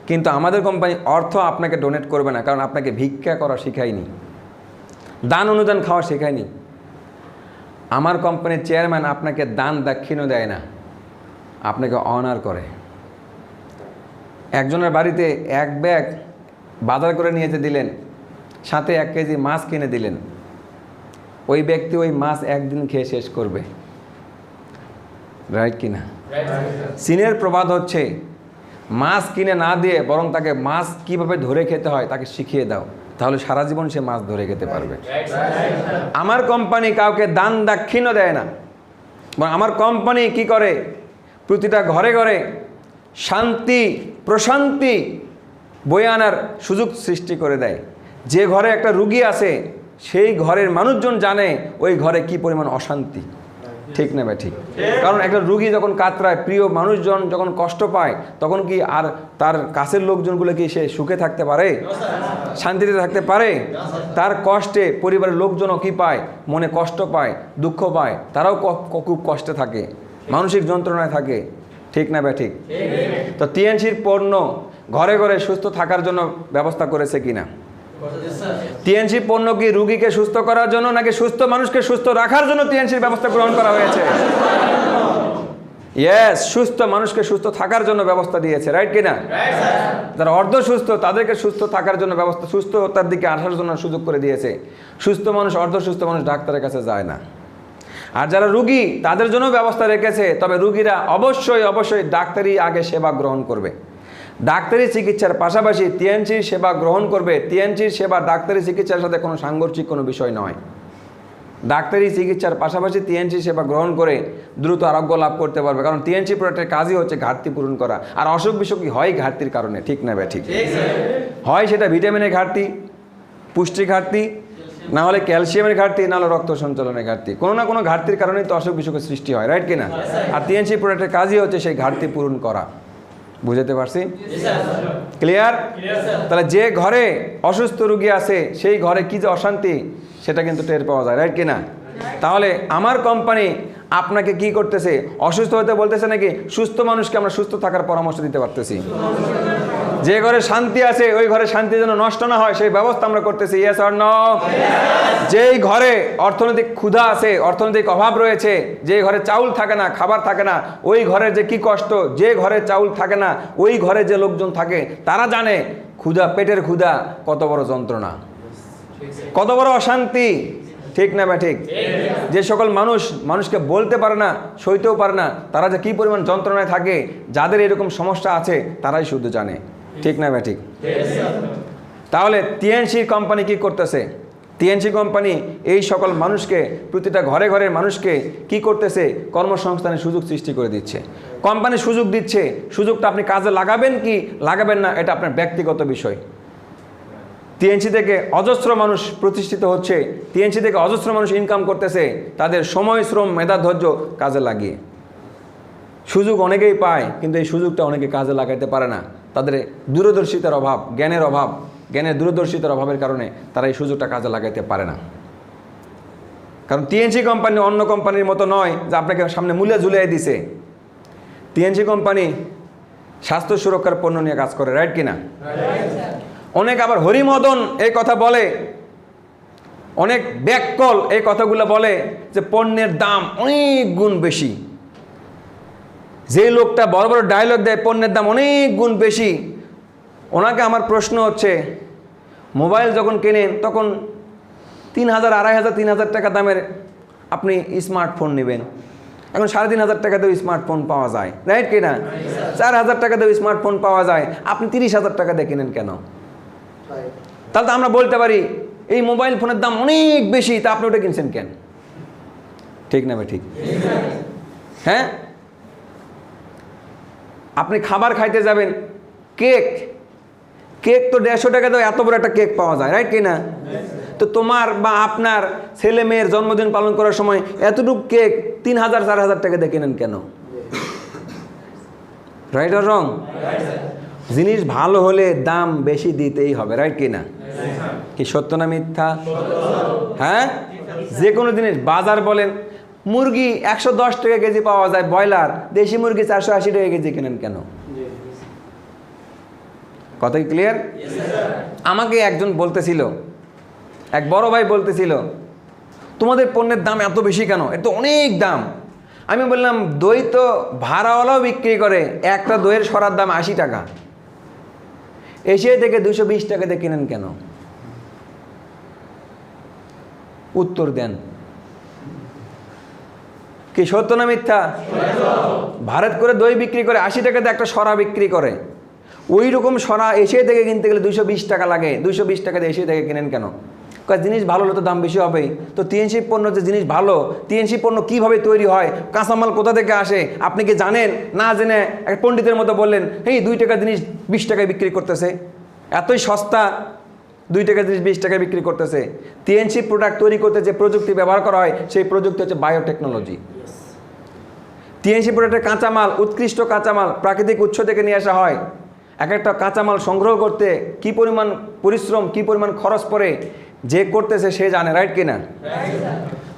কিন্তু আমাদের কোম্পানি অর্থ আপনাকে ডোনেট করবে না, কারণ আপনাকে ভিক্ষা করা শেখায়নি, দান অনুদান খাওয়া শেখায়নি। আমার কোম্পানির চেয়ারম্যান আপনাকে দান দাক্ষিণ্য দেয় না, আপনাকে অনার করে। একজনের বাড়িতে 1 ব্যাগ বাজার করে নিয়ে যেতে দিলেন, সাথে 1 কেজি মাছ কিনে দিলেন, ওই ব্যক্তি ওই মাছ একদিন খেয়ে শেষ করবে, রাইট কিনা? চীনের প্রবাদ হচ্ছে, মাছ কিনে না দিয়ে বরং তাকে মাছ কিভাবে ধরে খেতে হয় তাকে শিখিয়ে দাও, তাহলে সারা জীবন সে মাছ ধরে খেতে পারবে। আমার কোম্পানি কাউকে দান দাক্ষিণ্য দেয় না, আমার কোম্পানি কি করে, প্রতিটা ঘরে ঘরে শান্তি প্রশান্তি বয়ে আনার সুযোগ সৃষ্টি করে দেয়। যে ঘরে একটা রুগী আছে সেই ঘরের মানুষজন জানে ওই ঘরে কি পরিমাণ অশান্তি, ঠিক না ভাই? ঠিক। কারণ একটা রুগী যখন কাতরায়, প্রিয় মানুষজন যখন কষ্ট পায়, তখন কি আর তার কাছের লোকজনগুলো কি সে সুখে থাকতে পারে, শান্তিতে থাকতে পারে? তার কষ্টে পরিবারের লোকজনও কি পায়, মনে কষ্ট পায়, দুঃখ পায়, তারাও খুব কষ্টে থাকে, মানসিক যন্ত্রণায় থাকে, ঠিক না ভাই? ঠিক। তো টিএনসির পণ্য ঘরে ঘরে সুস্থ থাকার জন্য ব্যবস্থা করেছে কিনা? টিএনসি পণ্য কি রুগীকে সুস্থ করার জন্য নাকি সুস্থ মানুষকে সুস্থ রাখার জন্য টিএনসির ব্যবস্থা গ্রহণ করা হয়েছে? ইয়েস, সুস্থ মানুষকে সুস্থ থাকার জন্য ব্যবস্থা দিয়েছে, রাইট কিনা? যারা অর্ধ সুস্থ তাদেরকে সুস্থ থাকার জন্য ব্যবস্থা, সুস্থতার দিকে আসার জন্য সুযোগ করে দিয়েছে। সুস্থ মানুষ, অর্ধ সুস্থ মানুষ ডাক্তারের কাছে যায় না। আর যারা রুগী তাদের জন্য ব্যবস্থা রেখেছে, তবে রুগীরা অবশ্যই অবশ্যই ডাক্তারি আগে সেবা গ্রহণ করবে। ডাক্তারি চিকিৎসার পাশাপাশি টিএনসির সেবা গ্রহণ করবে। টিএনসির সেবা ডাক্তারি চিকিৎসার সাথে কোনো সাংঘর্ষিক কোনো বিষয় নয়। ডাক্তারি চিকিৎসার পাশাপাশি টিএনসি সেবা গ্রহণ করে দ্রুত আরোগ্য লাভ করতে পারবে। কারণ টিএনসি প্রোডাক্টের কাজই হচ্ছে ঘাটতি পূরণ করা। আর অসুখ বিসুখ হয় ঘাটতির কারণে, ঠিক না ভাই? ঠিক। হয় সেটা ভিটামিনের ঘাটতি, পুষ্টি ঘাটতি, না হলে ক্যালসিয়ামের ঘাটতি, না হলে রক্ত সঞ্চালনের ঘাটতি। কোনো না কোনো ঘাটতির কারণেই তো অসুখ বিসুখের সৃষ্টি হয়, রাইট কিনা? আর টিএনসি প্রোডাক্টের কাজই হচ্ছে সেই ঘাটতি পূরণ করা। বুঝতে পারছি? ক্লিয়ার? তাহলে যে ঘরে অসুস্থ রোগী আছে সেই ঘরে কি যে অশান্তি সেটা কিন্তু টের পাওয়া যায়, রাইট কিনা? তাহলে আমার কোম্পানি আপনাকে কি করতেছে, অসুস্থ হতে বলতেছে নাকি সুস্থ মানুষকে আমরা সুস্থ থাকার পরামর্শ দিতে পারতেছি? যে ঘরে শান্তি আছে ওই ঘরে শান্তি যেন নষ্ট না হয় সেই ব্যবস্থা আমরা করতেছি, ইয়েস অর নো? যেই ঘরে অর্থনৈতিক ক্ষুধা আছে, অর্থনৈতিক অভাব রয়েছে, যে ঘরে চাউল থাকে না, খাবার থাকে না, ওই ঘরে যে কি কষ্ট, যে ঘরে চাউল থাকে না ওই ঘরে যে লোকজন থাকে তারা জানে ক্ষুধা, পেটের ক্ষুধা কত বড় যন্ত্রণা, কত বড় অশান্তি, ঠিক না ভাই? ঠিক। যে সকল মানুষকে বলতে পারে না, সইতেও পারে না, তারা যে কি পরিমাণ যন্ত্রণায় থাকে, যাদের এরকম সমস্যা আছে তারাই শুধু জানে, ঠিক না ভাই? ঠিক। তাহলে টিএনসি কোম্পানি কি করতেছে? টিএনসি কোম্পানি এই সকল মানুষকে, প্রতিটা ঘরে ঘরের মানুষকে কি করতেছে, কর্মসংস্থানের সুযোগ সৃষ্টি করে দিচ্ছে। কোম্পানি সুযোগ দিচ্ছে, সুযোগটা আপনি কাজে লাগাবেন কি লাগাবেন না এটা আপনার ব্যক্তিগত বিষয়। টিএনসি থেকে অজস্র মানুষ প্রতিষ্ঠিত হচ্ছে, টিএনসি থেকে অজস্র মানুষ ইনকাম করতেছে তাদের সময়, শ্রম, মেধা, ধৈর্য কাজে লাগিয়ে। সুযোগ অনেকেই পায় কিন্তু এই সুযোগটা অনেকে কাজে লাগাইতে পারে না। তাদের দূরদর্শিতার অভাব, জ্ঞানের দূরদর্শিতার অভাবের কারণে তারা এই সুযোগটা কাজে লাগাইতে পারে না। কারণ টিএনসি কোম্পানি অন্য কোম্পানির মতো নয় যে আপনাকে সামনে মূল্যে ঝুলিয়ে দিছে। টিএনসি কোম্পানি স্বাস্থ্য সুরক্ষার পণ্য নিয়ে কাজ করে, রাইট কিনা? অনেক আবার হরিমদন এই কথা বলে, অনেক ব্যাককল এই কথাগুলো বলে যে পণ্যের দাম অনেক গুণ বেশি। যে লোকটা বড় বড় ডায়লগ দেয় পণ্যের দাম অনেক গুণ বেশি, ওনাকে আমার প্রশ্ন হচ্ছে, মোবাইল যখন কেনেন তখন 3,000, 2,500, 3,000 টাকা দামের আপনি স্মার্টফোন নেবেন, এখন 3,500 টাকাতেও স্মার্টফোন পাওয়া যায়, রাইট কিনা? 4,000 টাকাতেও স্মার্টফোন পাওয়া যায়, আপনি 30,000 টাকা দিয়ে কিনেন কেন? তাহলে তো আমরা বলতে পারি এই মোবাইল ফোনের দাম অনেক বেশি, তা আপনি ওটা কিনছেন কেন? ঠিক না ভাই? ঠিক। হ্যাঁ, আপনি খাবার খাইতে যাবেন, কেক তো 150 টাকাতেও এত বড় একটা কেক পাওয়া যায়, রাইট কিনা? তো তোমার বা আপনার ছেলে মেয়ের জন্মদিন পালন করার সময় এতটুকু কেক 3,000, 4,000 টাকা দিয়ে কেনেন কেন? রাইট আর রং? জিনিস ভালো হলে দাম বেশি দিতেই হবে, রাইট কিনা? কি সত্য না মিথ্যা? হ্যাঁ, যে কোনো জিনিস, বাজার বলেন, মুরগি 110 টাকা কেজি পাওয়া যায় ব্রয়লার, দেশি মুরগি 480 টাকা কেজি কেনেন কেন? কথা কি ক্লিয়ার? আমাকে একজন বলতেছিল, এক বড় ভাই বলতেছিল, তোমাদের পণ্যের দাম এত বেশি কেন, এর তো অনেক দাম। আমি বললাম দই তো ভাড়াওয়ালাও বিক্রি করে, একটা দইয়ের সরার দাম 80 টাকা, এশিয়া থেকে 220 টাকা দিয়ে কিনেন কেন? উত্তর দেন। কি সত্য না মিথ্যা? ভারত করে দই বিক্রি করে 80 টাকাতে একটা সরা বিক্রি করে, ওই রকম সরা এশিয়া থেকে কিনতে গেলে 220 টাকা লাগে, 220 টাকা দিয়ে এশিয়া থেকে কিনেন কেন? জিনিস ভালো হলে তো দাম বেশি হবেই। তো টিএনসি পণ্য যে জিনিস ভালো, টিএনসি পণ্য কীভাবে তৈরি হয়, কাঁচামাল কোথা থেকে আসে আপনি কি জানেন? না জেনে এক পণ্ডিতের মতো বললেন, এই 2 টাকা জিনিস 20 টাকায় বিক্রি করতেছে, এতই সস্তা, 2 টাকা জিনিস 20 টাকায় বিক্রি করতেছে। টিএনসি প্রোডাক্ট তৈরি করতে যে প্রযুক্তি ব্যবহার করা হয় সেই প্রযুক্তি হচ্ছে বায়োটেকনোলজি। টিএনসি প্রোডাক্টের কাঁচামাল, উৎকৃষ্ট কাঁচামাল প্রাকৃতিক উৎস থেকে নিয়ে আসা হয়। এক একটা কাঁচামাল সংগ্রহ করতে কী পরিমাণ পরিশ্রম, কী পরিমাণ খরচ পড়ে যে করতেছে সে জানে, রাইট কিনা?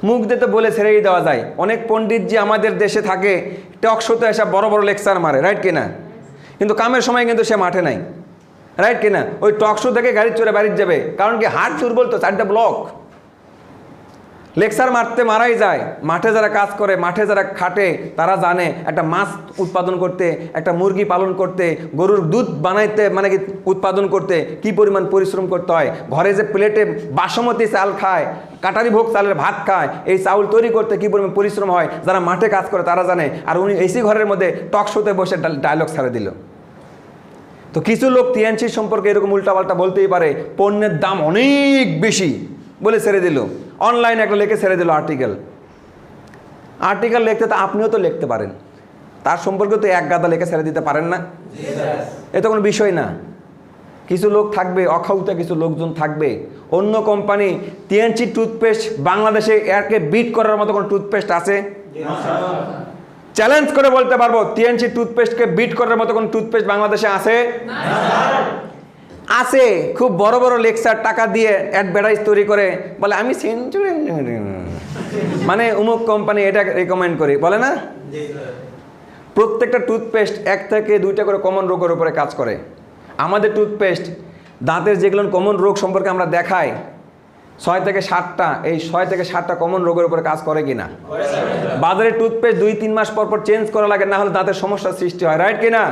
মুখ দিয়ে তো বলে ছেড়েই দেওয়া যায়। অনেক পণ্ডিত যে আমাদের দেশে থাকে টক শোতে এসে বড় বড় লেকচার মারে, রাইট কিনা? কিন্তু কামের সময় কিন্তু সে মাঠে নাই, রাইট কিনা? ওই টক শো থেকে গাড়ি চড়ে বাড়ির যাবে, কারণ কি হাট দুর্বল তো, 4টা ব্লক। লেকচার মারাই যায়। মাঠে যারা কাজ করে, মাঠে যারা খাটে তারা জানে একটা মাছ উৎপাদন করতে, একটা মুরগি পালন করতে, গরুর দুধ বানাইতে মানে কি উৎপাদন করতে কি পরিমাণ পরিশ্রম করতে হয়। ঘরে যে প্লেটে বাসমতি চাল খায়, কাটারি ভোগ চালের ভাত খায়, এই চাউল তৈরি করতে কি পরিমাণ পরিশ্রম হয় যারা মাঠে কাজ করে তারা জানে। আর উনি এসি ঘরের মধ্যে টক শোতে বসে ডায়লগ ছাড়ে দিল। তো কিছু লোক টিএনসি সম্পর্কে এরকম উল্টাপাল্টা বলতেই পারে, পণ্যের দাম অনেক বেশি বলে ছেড়ে দিল, অনলাইনে একটা লিখে ছেড়ে দিল আর্টিকেল লিখতে। তো আপনিও তো লিখতে পারেন, তার সম্পর্কে তো এক গাদা লিখে ছেড়ে দিতে পারেন না? এ তো কোনো বিষয় না। কিছু লোক থাকবে, অখাউতা কিছু লোকজন থাকবে, অন্য কোম্পানি টিএনসি টুথপেস্ট বাংলাদেশে এরকে বিট করার মতো কোনো টুথপেস্ট আছে? চ্যালেঞ্জ করে বলতে পারবো, টিএনসি টুথপেস্টকে বিট করার মতো কোনো টুথপেস্ট বাংলাদেশে আছে? আছে। খুব বড় বড় লেকচার টাকা দিয়ে অ্যাডভার্টাইজ তৈরি করে বলে আমি সেঞ্চুরি, মানে অমুক কোম্পানি এটা রেকমেন্ড করি, বলে না? প্রত্যেকটা টুথপেস্ট 1 থেকে 2টা করে কমন রোগের উপরে কাজ করে। আমাদের টুথপেস্ট দাঁতের যেগুলো কমন রোগ সম্পর্কে আমরা দেখাই 6 থেকে 7টা, এই 6 থেকে 7টা কমন রোগের উপরে কাজ করে কিনা? বাজারে টুথপেস্ট 2-3 মাস পর পর চেঞ্জ করা লাগে, না হলে দাঁতের সমস্যার সৃষ্টি হয়, রাইট কিনা?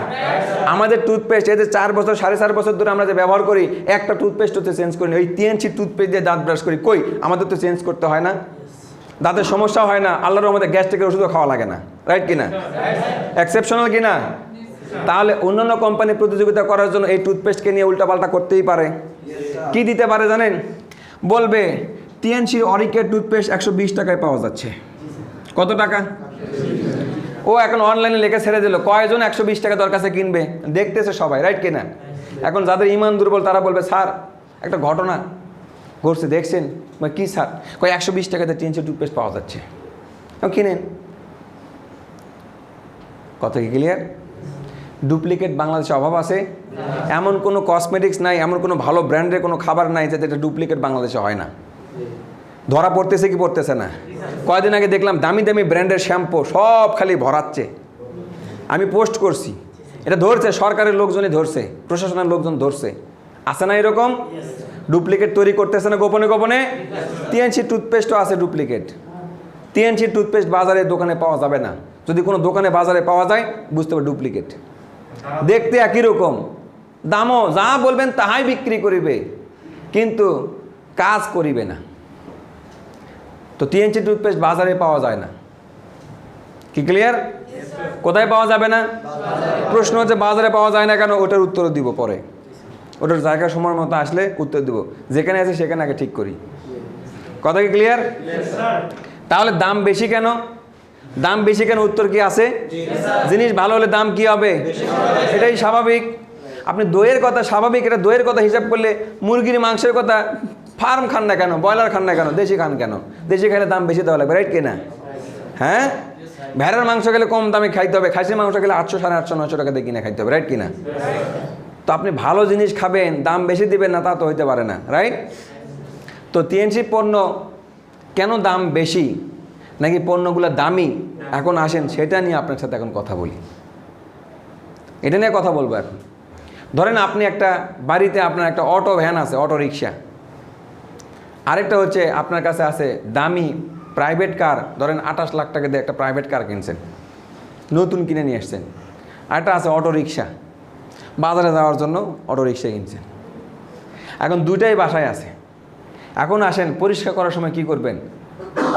আমাদের টুথপেস্ট এই যে 4 বছর 4.5 বছর ধরে আমরা যে ব্যবহার করি, একটা টুথপেস্ট হচ্ছে চেঞ্জ করি না। ওই টিএনসি টুথপেস্ট দিয়ে দাঁত ব্রাশ করি, কই আমাদের তো চেঞ্জ করতে হয় না, দাঁতের সমস্যা হয় না, আল্লাহর রহমতে গ্যাস্ট্রিকের ওষুধও খাওয়া লাগে না, রাইট কিনা? এক্সেপশনাল কিনা? তাহলে অন্যান্য কোম্পানি প্রতিযোগিতা করার জন্য এই টুথপেস্টকে নিয়ে উল্টাপাল্টা করতেই পারে। কি দিতে পারে জানেন? বলবে টিএনসি অরিকের টুথপেস্ট 120 টাকায় পাওয়া যাচ্ছে। কত টাকা? ও এখন অনলাইনে লিখে ছেড়ে দিল, কয়জন 120 টাকা দরকার আছে কিনবে? দেখতেছে সবাই, রাইট কিনা? এখন যাদের ইমান দুর্বল তারা বলবে, স্যার একটা ঘটনা ঘটছে দেখছেন? কি স্যার? 120 টাকাতে টিএনসি টুথপেস্ট পাওয়া যাচ্ছে, কিনেন। কথা কি ক্লিয়ার? ডুপ্লিকেট বাংলাদেশে অভাব আছে? এমন কোনো কসমেটিক্স নাই, এমন কোনো ভালো ব্র্যান্ডের কোনো খাবার নাই যাতে এটা ডুপ্লিকেট বাংলাদেশে হয় না। ধরা পড়তেছে কি পড়তেছে না? কয়েকদিন আগে দেখলাম দামি দামি ব্র্যান্ডের শ্যাম্পু সব খালি ভরাচ্ছে। আমি পোস্ট করছি, এটা ধরছে সরকারের লোকজনই ধরছে, প্রশাসনের লোকজন ধরছে। আছে না এরকম? ডুপ্লিকেট তৈরি করতেছে না গোপনে গোপনে? টিএনসি টুথপেস্টও আছে ডুপ্লিকেট। টিএনসি টুথপেস্ট বাজারে দোকানে পাওয়া যাবে না। যদি কোনো দোকানে বাজারে পাওয়া যায় বুঝতে হবে ডুপ্লিকেট। দেখতে একই রকম, দামও যা বলবেন তাহাই বিক্রি করিবে, কিন্তু কাজ করিবে না। তো টিএনসি টুথপেস্ট বাজারে পাওয়া যায় না। কি ক্লিয়ার? কোথায় পাওয়া যাবে না? প্রশ্ন হচ্ছে বাজারে পাওয়া যায় না কেন? ওটার উত্তর দিব পরে, ওটার জায়গা সময় মতো আসলে উত্তর দিব। যেখানে আছে সেখানে আগে ঠিক করি। কথা কি ক্লিয়ার? তাহলে দাম বেশি কেন? দাম বেশি কেন? উত্তর কি আছে? জিনিস ভালো হলে দাম কি হবে? এটাই স্বাভাবিক। আপনি দইয়ের কথা স্বাভাবিক, এটা দইয়ের কথা হিসাব করলে মুরগির মাংসের কথা ফার্ম খান না কেন, ব্রয়লার খান না কেন, দেশি খান কেন? দেশি খেলে দাম বেশি দেওয়া লাগবে, রাইট কিনা? হ্যাঁ, ভেড়ার মাংস খেলে কম দামে খাইতে হবে, খাসির মাংস খেলে 800, 850, 900 টাকা দিয়ে কিনে খাইতে হবে, রাইট কিনা? তো আপনি ভালো জিনিস খাবেন, দাম বেশি দিবেন না তা তো হইতে পারে না, রাইট? তো টিএনসি পণ্য কেন দাম বেশি, নাকি পণ্যগুলো দামি, এখন আসেন সেটা নিয়ে আপনার সাথে এখন কথা বলি। এটা নিয়ে কথা বলবো এখন। ধরেন আপনি একটা বাড়িতে আপনার একটা অটো ভ্যান আছে, অটো রিক্সা। আরেকটা হচ্ছে আপনার কাছে আছে দামি প্রাইভেট কার, ধরেন 28 লাখ টাকা দিয়ে একটা প্রাইভেট কার কিনছেন, নতুন কিনে নিয়ে আসছেন। আরেকটা আছে অটো রিক্সা, বাজারে যাওয়ার জন্য অটো রিক্সা কিনছেন। এখন দুইটাই বাসায় আছে। এখন আসেন পরিষ্কার করার সময় কি করবেন?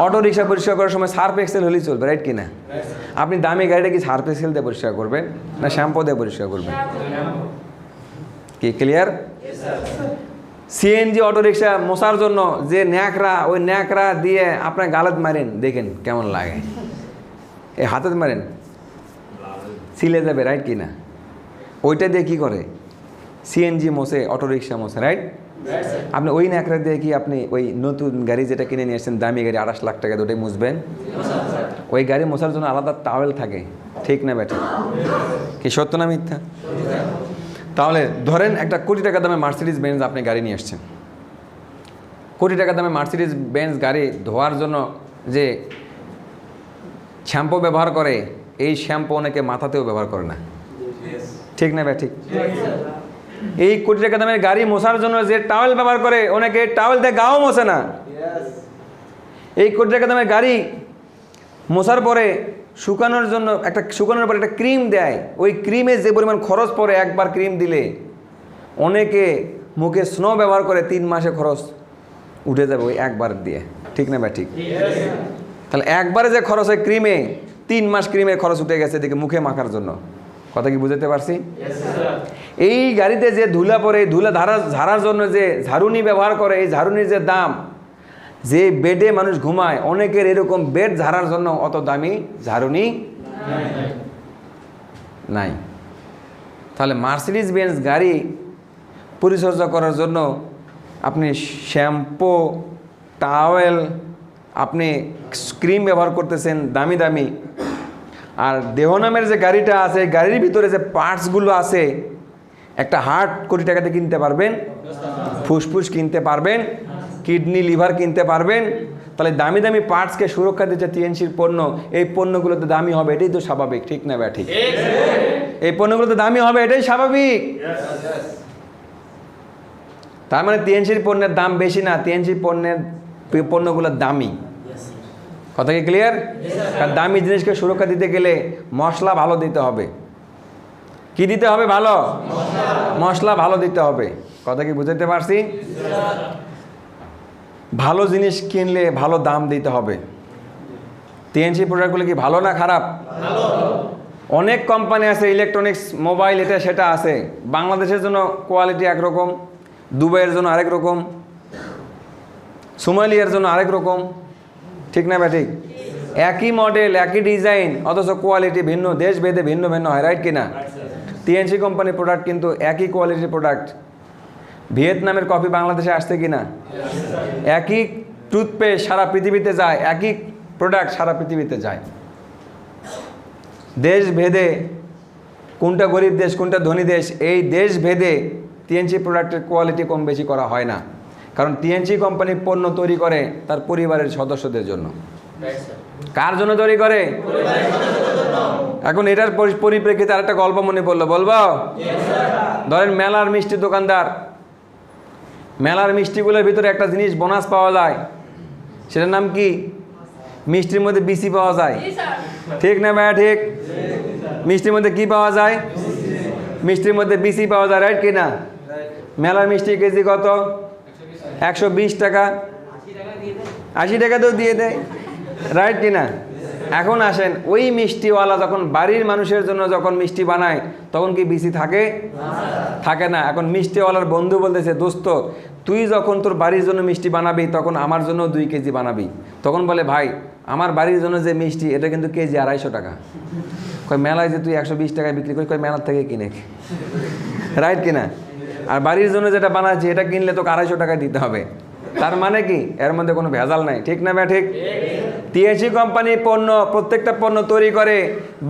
অটো রিক্সা পরিষ্কার করার সময় সার্ফ এক্সেল হলেই চলবে, রাইট কিনা? আপনি দামি গাড়িটা কি সার্ফ এক্সেল দিয়ে পরিষ্কার করবেন না শ্যাম্পু দিয়ে পরিষ্কার করবেন? কি ক্লিয়ার? সিএনজি অটোরিকশা মশার জন্য যে ন্যাকড়া, ওই ন্যাকড়া দিয়ে আপনার গালত মারেন, দেখেন কেমন লাগে। এই হাতে মারেন, সিলে যাবে, রাইট কি না? ওইটা দিয়ে কী করে? সিএনজি মোসে, অটোরিকশা মোসে, রাইট? আপনি ওই ন্যাকড়া দিয়ে কি আপনি ওই নতুন গাড়ি যেটা কিনে নিয়ে এসেছেন, দামি গাড়ি 28 লাখ টাকা, ওটাই মুছবেন? ওই গাড়ি মোছার জন্য আলাদা টাওয়েল থাকে, ঠিক না ব্যাটা? কি সত্য না মিথ্যা? তাহলে ধরেন একটা কোটি টাকা দামে মার্সিডিজ বেঞ্জ আপনি গাড়ি নিয়ে আসছেন। কোটি টাকা দামে মার্সিডিজ বেঞ্জ গাড়ি ধোয়ার জন্য যে শ্যাম্পু ব্যবহার করে, এই শ্যাম্পু অনেকে মাথাতেও ব্যবহার করে না, ঠিক না ব্যাটা? ঠিক। এই কোটি টাকা দামের গাড়ি মোছার জন্য যে টাওয়েল ব্যবহার করে, অনেকে টাওয়েল দিয়ে গাও মোছে না। এই কোটি টাকা দামের গাড়ি মোছার পরে শুকানোর জন্য শুকানোর পরে একটা ক্রিম দেয়, ওই ক্রিমে যে পরিমাণ খরচ পড়ে একবার ক্রিম দিলে, অনেকে মুখে স্নো ব্যবহার করে 3 মাসে খরচ উঠে যাবে ওই একবার দিয়ে, ঠিক না ভাই? ঠিক। তাহলে একবারে যে খরচ হয় ক্রিমে, 3 মাস ক্রিমের খরচ উঠে গেছে এদিকে মুখে মাখার জন্য। কথা কি বুঝতে পারছি? এই গাড়িতে যে ধুলা পড়ে, ধুলা ঝাড়ার জন্য যে ঝাড়ুনি ব্যবহার করে, এই ঝাড়ুনির যে দাম, যে বেডে মানুষ ঘুমায়, অনেকের এরকম বেড ঝাড়ার জন্য অত দামি ঝাড়ুনি নাই। তাহলে মার্সিডিজ বেঞ্জ গাড়ি পরিচর্যা করার জন্য আপনি শ্যাম্পু, টাওয়েল, আপনি ক্রিম ব্যবহার করতেছেন দামি দামি। আর দেহ নামের যে গাড়িটা আছে, গাড়ির ভিতরে যে পার্টসগুলো আছে, একটা হার্ট কোটি টাকাতে কিনতে পারবেন, ফুসফুস কিনতে পারবেন, কিডনি, লিভার কিনতে পারবেন। তাহলে দামি দামি পার্টসকে সুরক্ষা দিচ্ছে টিএনসির পণ্য, এই পণ্যগুলো তো দামি হবে, এটাই তো স্বাভাবিক, ঠিক না ব্যাঠি? এই পণ্যগুলো তো দামি হবে, এটাই স্বাভাবিক। তার মানে টিএনসির পণ্যের দাম বেশি না, টিএনসির পণ্যগুলো দামি। কথা কি ক্লিয়ার? কারণ দামি জিনিসকে সুরক্ষা দিতে গেলে মশলা ভালো দিতে হবে। কি দিতে হবে? ভালো মশলা ভালো দিতে হবে। কথা কি বুঝতে পারছি? ভালো জিনিস কিনলে ভালো দাম দিতে হবে। টিএনসি প্রোডাক্টগুলো কি ভালো না খারাপ? অনেক কোম্পানি আছে, ইলেকট্রনিক্স, মোবাইল, এটা সেটা আছে। বাংলাদেশের জন্য কোয়ালিটি একরকম, দুবাইয়ের জন্য আরেক রকম, সোমালিয়ার জন্য আরেক রকম, ঠিক না ভাই? ঠিক। একই মডেল, একই ডিজাইন, অথচ কোয়ালিটি ভিন্ন, দেশ ভেদে ভিন্ন ভিন্ন হয়, রাইট কিনা? টিএনসি কোম্পানির প্রোডাক্ট কিন্তু একই কোয়ালিটির প্রোডাক্ট। ভিয়েতনামের কফি বাংলাদেশে আসছে কিনা? একই টুথপেস্ট সারা পৃথিবীতে যায়, একই প্রোডাক্ট সারা পৃথিবীতে যায়। দেশ ভেদে কোনটা গরিব দেশ, কোনটা ধনী দেশ, এই দেশ ভেদে টিএনসি প্রোডাক্টের কোয়ালিটি কম বেশি করা হয় না। কারণ টিএনসি কোম্পানি পণ্য তৈরি করে তার পরিবারের সদস্যদের জন্য। কার জন্য তৈরি করে? এখন এটার পরিপ্রেক্ষিতে আরেকটা গল্প মনে পড়লো, বলবো? ধরেন মেলার মিষ্টি দোকানদার, মেলার মিষ্টিগুলোর ভিতরে একটা জিনিস বোনাস পাওয়া যায়, সেটার নাম কি? মিষ্টির মধ্যে বিসি পাওয়া যায়, ঠিক না ভাইয়া? ঠিক। মিষ্টির মধ্যে কি পাওয়া যায়? মিষ্টির মধ্যে বিসি পাওয়া যায়, রাইট কিনা? মেলার মিষ্টি কেজি কত? 120 টাকা, 80 টাকাতেও দিয়ে দেয়, রাইট কিনা? এখন আসেন, ওই মিষ্টিওয়ালা যখন বাড়ির মানুষের জন্য যখন মিষ্টি বানায়, তখন কি বিসি থাকে? থাকে না। এখন মিষ্টিওয়ালার বন্ধু বলতেছে, দোস্ত তুই যখন তোর বাড়ির জন্য মিষ্টি বানাবি, তখন আমার জন্য 2 কেজি বানাবি। তখন বলে, ভাই আমার বাড়ির জন্য যে মিষ্টি, এটা কিন্তু কেজি 250 টাকা। কয় মেলায় যে তুই 120 টাকায় বিক্রি করি, কয় মেলার থেকে কিনে, রাইট কিনা? আর বাড়ির জন্য যেটা বানাচ্ছি, এটা কিনলে তোকে 250 টাকায় দিতে হবে। তার মানে কি? এর মধ্যে কোনো ভেজাল নাই, ঠিক না ভাই? ঠিক। টিএনসি কোম্পানি পণ্য, প্রত্যেকটা পণ্য তৈরি করে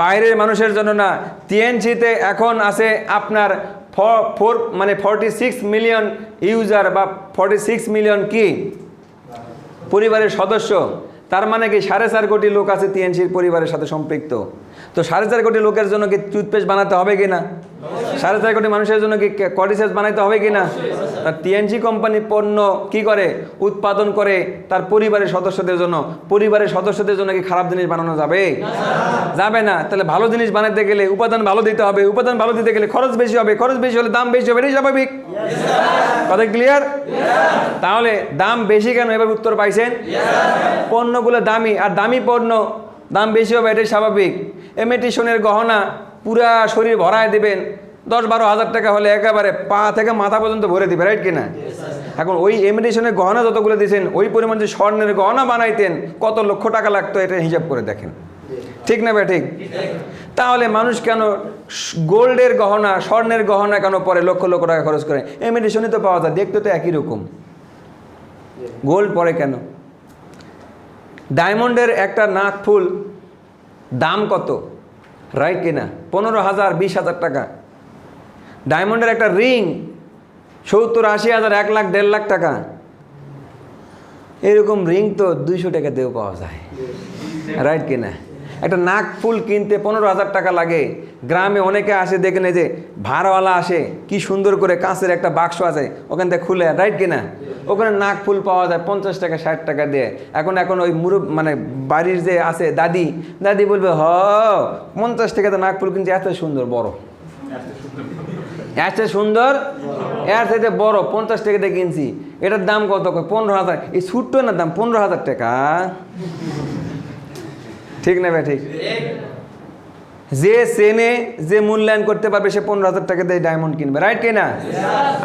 বাইরের মানুষের জন্য না। টিএনসিতে এখন আছে আপনার 46 মিলিয়ন ইউজার, বা 46 মিলিয়ন কি পরিবারের সদস্য। তার মানে কি 4.5 কোটি লোক আছে টিএনসির পরিবারের সাথে সম্পৃক্ত। তো 4.5 কোটি লোকের জন্য কি টুথপেস্ট বানাতে হবে কিনা? 4.5 কোটি মানুষের জন্য কি কর্টিসেস বানাইতে হবে কিনা? তার টিএনসি কোম্পানি পণ্য কি করে? উৎপাদন করে তার পরিবারের সদস্যদের জন্য। পরিবারের সদস্যদের জন্য কি খারাপ জিনিস বানানো যাবে? যাবে না। তাহলে ভালো জিনিস বানাতে গেলে উপাদান ভালো দিতে হবে, উপাদান ভালো দিতে গেলে খরচ বেশি হবে, খরচ বেশি হলে দাম বেশি হবে, এটাই স্বাভাবিক। কথা ক্লিয়ার? তাহলে দাম বেশি কেন? এবার উত্তর পাইছেন। পণ্যগুলো দামি, আর দামি পণ্য দাম বেশি হবে, এটাই স্বাভাবিক। ইমিটেশনের গহনা পুরা শরীর ভরায় দেবেন, 10-12 হাজার টাকা হলে একেবারে পা থেকে মাথা পর্যন্ত ভরে দিবে, রাইট কিনা? এখন ওই ইমিটেশনের গহনা যতগুলো দিয়েছেন ওই পরিমাণ যে স্বর্ণের গহনা বানাইতেন কত লক্ষ টাকা লাগতো, এটা হিসাব করে দেখেন, ঠিক না ভাই? ঠিক। তাহলে মানুষ কেন গোল্ডের গহনা, স্বর্ণের গহনা কেন পরে লক্ষ লক্ষ টাকা খরচ করে? ইমিটেশনই তো পাওয়া যায়, দেখতে তো একই রকম, গোল্ড পরে কেন? ডায়মন্ডের একটা নাক ফুল দাম কত, রাইট কিনা? 15,000, 20,000 টাকা। ডায়মন্ডের একটা রিং 70-80 হাজার, 1 লাখ, 1.5 লাখ টাকা। এরকম রিং তো 200 টাকাতেও পাওয়া যায়, রাইট কিনা? একটা নাক ফুল কিনতে 15,000 টাকা লাগে। গ্রামে অনেকে আসে, দেখেন এই যে ভাড়ওয়ালা আসে, কি সুন্দর করে কাঁচের একটা বাক্স আছে, ওখান থেকে খুলে, রাইট কিনা? ওখানে নাক ফুল পাওয়া যায় 50 টাকা, 60 টাকা দিয়ে। এখন ওই মানে বাড়ির যে আছে দাদি বলবে, 50 টাকাতে নাক ফুল কিনছে, এত সুন্দর বড়, এত সুন্দর, এর থেকে বড়, 50 টাকা দিয়ে কিনছি, এটার দাম কত? 15,000। এই ছোট্ট না দাম 15,000 টাকা, ঠিক না ভাই? ঠিক। যে চেনে, যে মূল্যায়ন করতে পারবে সে 15,000 টাকা দিয়ে ডায়মন্ড কিনবে, রাইট কিনা?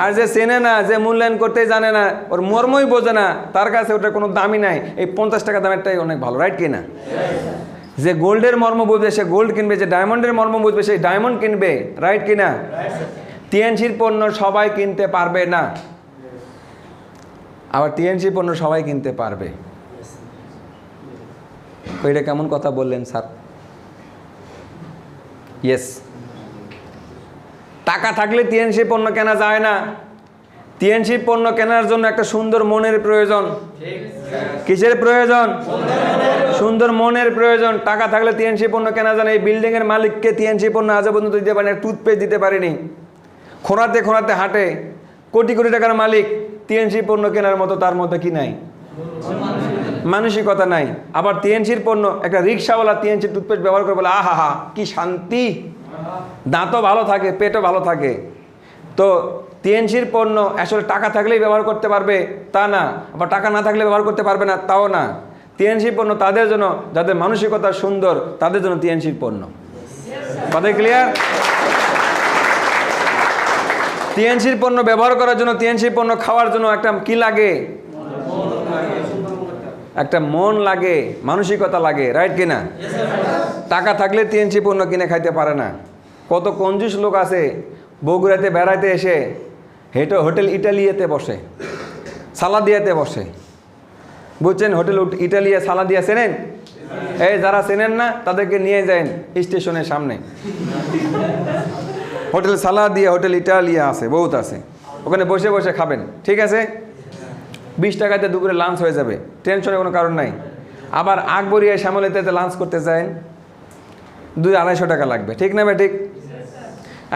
আর যে চেনে না, যে মূল্যায়ন করতে জানে না, ওর মর্মই বোঝে না, তার কাছে ওটার কোনো দামই নাই, এই 50 টাকা দামেরটাই অনেক ভালো, রাইট কিনা? যে গোল্ডের মর্ম বুঝবে সে গোল্ড কিনবে, যে ডায়মন্ডের মর্ম বুঝবে সে ডায়মন্ড কিনবে, রাইট কিনা? টিএনসির পণ্য সবাই কিনতে পারবে না, আবার টিএনসি পণ্য সবাই কিনতে পারবে। এটা কেমন কথা বললেন স্যার? ইয়েস, টাকা থাকলে টিএনসি পণ্য কেনা যায় না। টিএনসি পণ্য কেনার জন্য একটা সুন্দর মনের প্রয়োজন। কিসের প্রয়োজন? সুন্দর মনের প্রয়োজন। টাকা থাকলে টিএনসি পণ্য কেনা যায় না। এই বিল্ডিংয়ের মালিককে টিএনসি পণ্য আজ পর্যন্ত দিতে পারেনি, টুথপেস্ট দিতে পারেনি, খোঁড়াতে খোঁড়াতে হাঁটে, কোটি কোটি টাকার মালিক, টিএনসি পণ্য কেনার মতো তার মধ্যে কি নাই? মানসিকতা নাই। আবার টিএনসির পণ্য, একটা রিক্সাওয়ালা টিএনসি টুথপেস্ট ব্যবহার করে বলে, আহা কি শান্তি, দাঁতও ভালো থাকে, পেটও ভালো থাকে। তো টিএনসির পণ্য আসলে টাকা থাকলেই ব্যবহার করতে পারবে তা না, আবার টাকা না থাকলে ব্যবহার করতে পারবে না তাও না। টিএনসি পণ্য তাদের জন্য যাদের মানসিকতা সুন্দর, তাদের জন্য টিএনসির পণ্য। কথা ক্লিয়ার? টিএনসির পণ্য ব্যবহার করার জন্য, টিএনসির পণ্য খাওয়ার জন্য একটা কি লাগে? একটা মন লাগে, মানসিকতা লাগে, রাইট কিনা? টাকা থাকলে টিএনসি পণ্য কিনে খাইতে পারে না। কত কঞ্জুস লোক আছে, বগুড়াতে বেড়াইতে এসে হোটেল ইটালিয়াতে বসে, সালাদিয়াতে বসে, বুঝছেন? হোটেল ইটালিয়া সালাদিয়া চেনেন? এই যারা চেনেন না তাদেরকে নিয়ে যান স্টেশনের সামনে, হোটেল সালাদিয়া, হোটেল ইটালিয়া আছে, বহুত আছে, ওখানে বসে বসে খাবেন, ঠিক আছে? 20 টাকাতে দুপুরে লাঞ্চ হয়ে যাবে, টেনশনের কোনো কারণ নাই। আবার আকবরিয়া শ্যামলিতে লাঞ্চ করতে চান, 200-250 টাকা লাগবে, ঠিক না ভাই? ঠিক।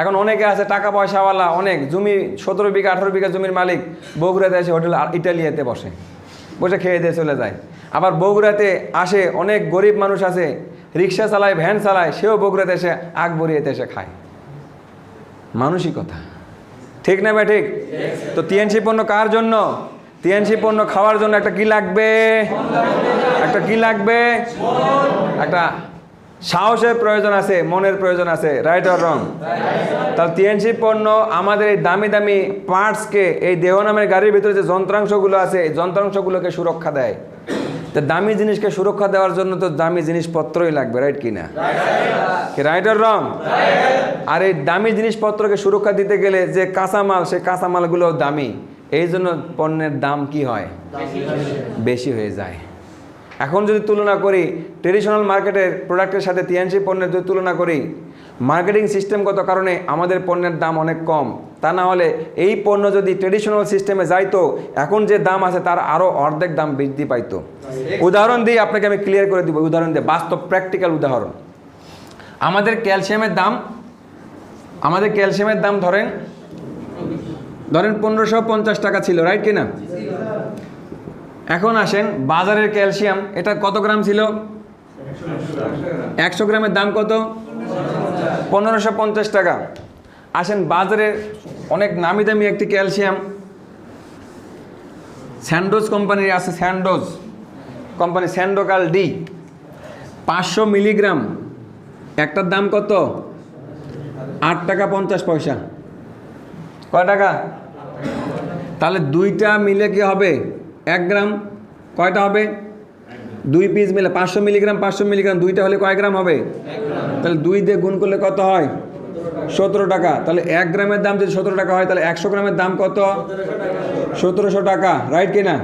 এখন অনেকে আছে টাকা পয়সাওয়ালা, অনেক জমি, 17 বিঘা 18 বিঘা জমির মালিক, বগুড়াতে এসে হোটেল ইটালিয়াতে বসে খেয়ে দিয়ে চলে যায়। আবার বগুড়াতে আসে অনেক গরিব মানুষ আছে, রিক্সা চালায়, ভ্যান চালায়, সেও বগুড়াতে এসে আকবরিয়াতে এসে খায়। মানসিকতা, ঠিক না ভাই? ঠিক। তো টিএনসি পণ্য কার জন্য? টিএনসি পণ্য খাওয়ার জন্য একটা কি লাগবে? একটা কি লাগবে? একটা সাহসের প্রয়োজন আছে, মনের প্রয়োজন আছে, রাইট অর রং? তাহলে টিএনসি পণ্য আমাদের এই দামি দামি পার্টসকে, এই দেহ নামের গাড়ির ভিতরে যে যন্ত্রাংশগুলো আছে, এই যন্ত্রাংশগুলোকে সুরক্ষা দেয়। তো দামি জিনিসকে সুরক্ষা দেওয়ার জন্য তো দামি জিনিসপত্রই লাগবে, রাইট কিনা? Right or wrong? আর এই দামি জিনিসপত্রকে সুরক্ষা দিতে গেলে যে কাঁচামাল, সেই কাঁচামালগুলো দামি, এই জন্য পণ্যের দাম কি হয়? বেশি হয়ে যায়। এখন যদি তুলনা করি ট্রেডিশনাল মার্কেটের প্রোডাক্টের সাথে টিএনসি পণ্যের যদি তুলনা করি, মার্কেটিং সিস্টেমগত কারণে আমাদের পণ্যের দাম অনেক কম। তা না হলে এই পণ্য যদি ট্রেডিশনাল সিস্টেমে যাইতো, এখন যে দাম আছে তার আরও অর্ধেক দাম বৃদ্ধি পাইতো। উদাহরণ দিয়ে আপনাকে আমি ক্লিয়ার করে দিব, উদাহরণ দিয়ে, বাস্তব প্র্যাকটিক্যাল উদাহরণ। আমাদের ক্যালসিয়ামের দাম ধরেন 1550 টাকা ছিল, রাইট কিনা? এখন আসেন বাজারের ক্যালসিয়াম, এটা কত গ্রাম ছিল? 100 গ্রামের দাম কত? 1550 টাকা। আসেন বাজারে অনেক নামি দামি একটি ক্যালসিয়াম স্যান্ডোজ কোম্পানির আছে, স্যান্ডোজ কোম্পানি, স্যান্ডোকাল ডি, 500 মিলিগ্রাম, একটার দাম কত? 8 টাকা 50 পয়সা। কয় টাকা? তাহলে দুইটা মিলে কি হবে 1 গ্রাম? কয়টা হবে? 2 পিস মিলে 500 মিলিগ্রাম 500 মিলিগ্রাম, দুইটা হলে কয় গ্রাম হবে? তাহলে 2 দিয়ে গুণ করলে কত হয়? 17 টাকা। তাহলে 1 গ্রামের দাম যদি 17 টাকা হয় তাহলে 100 গ্রামের দাম কত? 1700 টাকা, রাইট কিনা?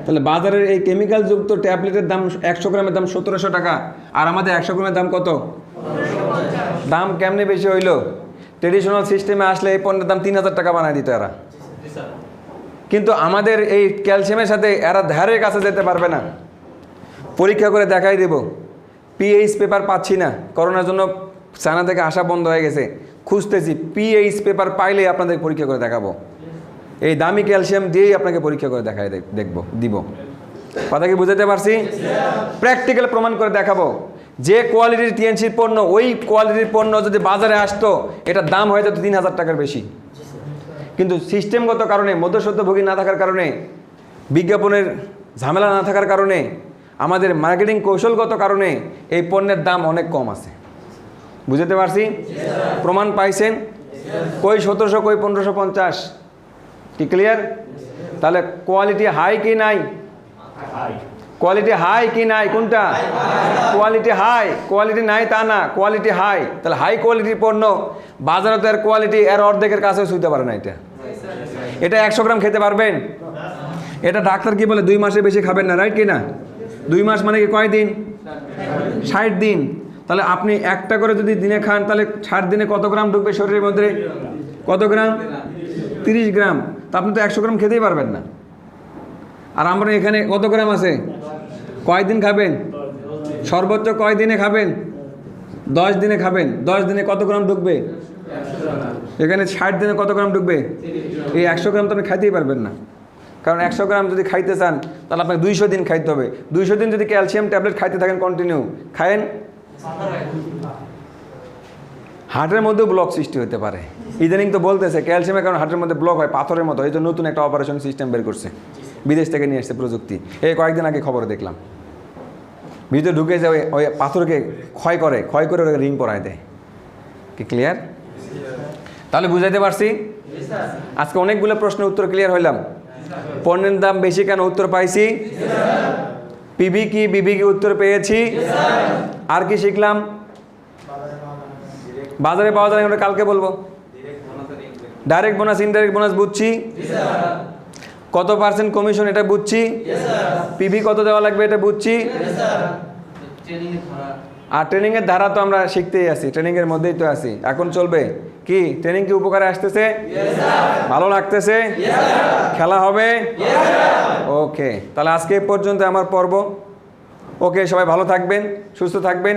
তাহলে বাজারের এই কেমিক্যাল যুক্ত ট্যাবলেটের দাম 100 গ্রামের দাম 1700 টাকা, আর আমাদের 100 গ্রামের দাম কত? দাম কেমনে বেশি হইলো? ট্রেডিশনাল সিস্টেমে আসলে এই পণ্যের দাম 3000 টাকা বানায় দিত এরা, কিন্তু আমাদের এই ক্যালসিয়ামের সাথে এরা ধারের কাছে যেতে পারবে না। পরীক্ষা করে দেখাই দেব। পিএইচ পেপার পাচ্ছি না, করোনার জন্য চায়না থেকে আসা বন্ধ হয়ে গেছে, খুঁজতেছি। পিএইচ পেপার পাইলে আপনাদের পরীক্ষা করে দেখাবো। এই দামি ক্যালসিয়াম দিয়েই আপনাকে পরীক্ষা করে দেখাই দিব। কথা কি বুঝাতে পারছি? প্র্যাকটিক্যাল প্রমাণ করে দেখাবো। যে কোয়ালিটির টিএনসির পণ্য, ওই কোয়ালিটির পণ্য যদি বাজারে আসতো, এটার দাম হয়ে যেত 3000 টাকার বেশি। কিন্তু সিস্টেমগত কারণে, মধ্যস্বত্বভোগী না থাকার কারণে, বিজ্ঞাপনের ঝামেলা না থাকার কারণে, আমাদের মার্কেটিং কৌশলগত কারণে এই পণ্যের দাম অনেক কম আছে। বুঝতে পারছি? প্রমাণ পাইছেন? কই 1700, কই 1550। কি ক্লিয়ার? তাহলে কোয়ালিটি হাই কি নাই? কোয়ালিটি হাই কি নাই? কোনটা? Quality high. কোয়ালিটি নাই তা না, কোয়ালিটি হাই। তাহলে হাই কোয়ালিটির পণ্য বাজারে তো এর কোয়ালিটি এর অর্ধেকের কাছেও ছুঁতে পারে না। এটা 100 গ্রাম খেতে পারবেন? এটা ডাক্তার কি বলে 2 মাসের বেশি খাবেন না, রাইট কি না? 2 মাস মানে কি কয় দিন? 60 দিন। তাহলে আপনি একটা করে যদি দিনে খান তাহলে 60 দিনে কত গ্রাম ঢুকবে শরীরের মধ্যে? কত গ্রাম? 30 গ্রাম। তা আপনি তো 100 গ্রাম খেতেই পারবেন না। আর আমরা এখানে কত গ্রাম আছে? কয় দিন খাবেন? সর্বোচ্চ কয় দিনে খাবেন? 10 দিনে খাবেন। 10 দিনে কত গ্রাম ঢুকবে? এখানে 60 দিনে কত গ্রাম ঢুকবে? এই 100 গ্রাম তো আপনি খাইতেই পারবেন না। কারণ 100 গ্রাম যদি খাইতে চান তাহলে আপনাকে 200 দিন খাইতে হবে। 200 দিন যদি ক্যালসিয়াম ট্যাবলেট খাইতে থাকেন কন্টিনিউ, খায়েন, হার্টের মধ্যেও ব্লক সৃষ্টি হতে পারে। ইদানিং তো বলতেছে ক্যালসিয়ামের কারণে হার্টের মধ্যে ব্লক হয়, পাথরের মতো। এই জন্য নতুন একটা অপারেশন সিস্টেম বের করছে, বিদেশ থেকে নিয়ে আসছে প্রযুক্তি। এই কয়েকদিন আগে খবরে দেখলাম, ভিতরে ঢুকে যায় ওই পাথরকে ক্ষয় করে ওরা রিং পরায় দেয়। কি ক্লিয়ার? তাহলে বুঝাইতে পারছি? আজকে অনেকগুলো প্রশ্নের উত্তর ক্লিয়ার হইলাম। পণ্যের দাম বেশি কেন উত্তর পাইছি? পিভি কি বিভি কি উত্তর পেয়েছি। আর কি শিখলাম? বাজারে পাওয়া যায় আমরা কালকে বলবো। ডাইরেক্ট বোনাস ইনডাইরেক্ট বোনাস বুঝছি। কত % কমিশন এটা বুঝছি। পিভি কত দেওয়া লাগবে এটা বুঝছি। আর ট্রেনিং এর ধারা তো আমরা শিখতেই আছি, ট্রেনিং এর মধ্যেই তো আছি। এখন চলবে কি? ট্রেনিং কি উপকারে আসতেছে? ভালো লাগতেছে? খেলা হবে? ওকে, তাহলে আজকে পর্যন্ত আমার পর্ব। ওকে, সবাই ভালো থাকবেন, সুস্থ থাকবেন।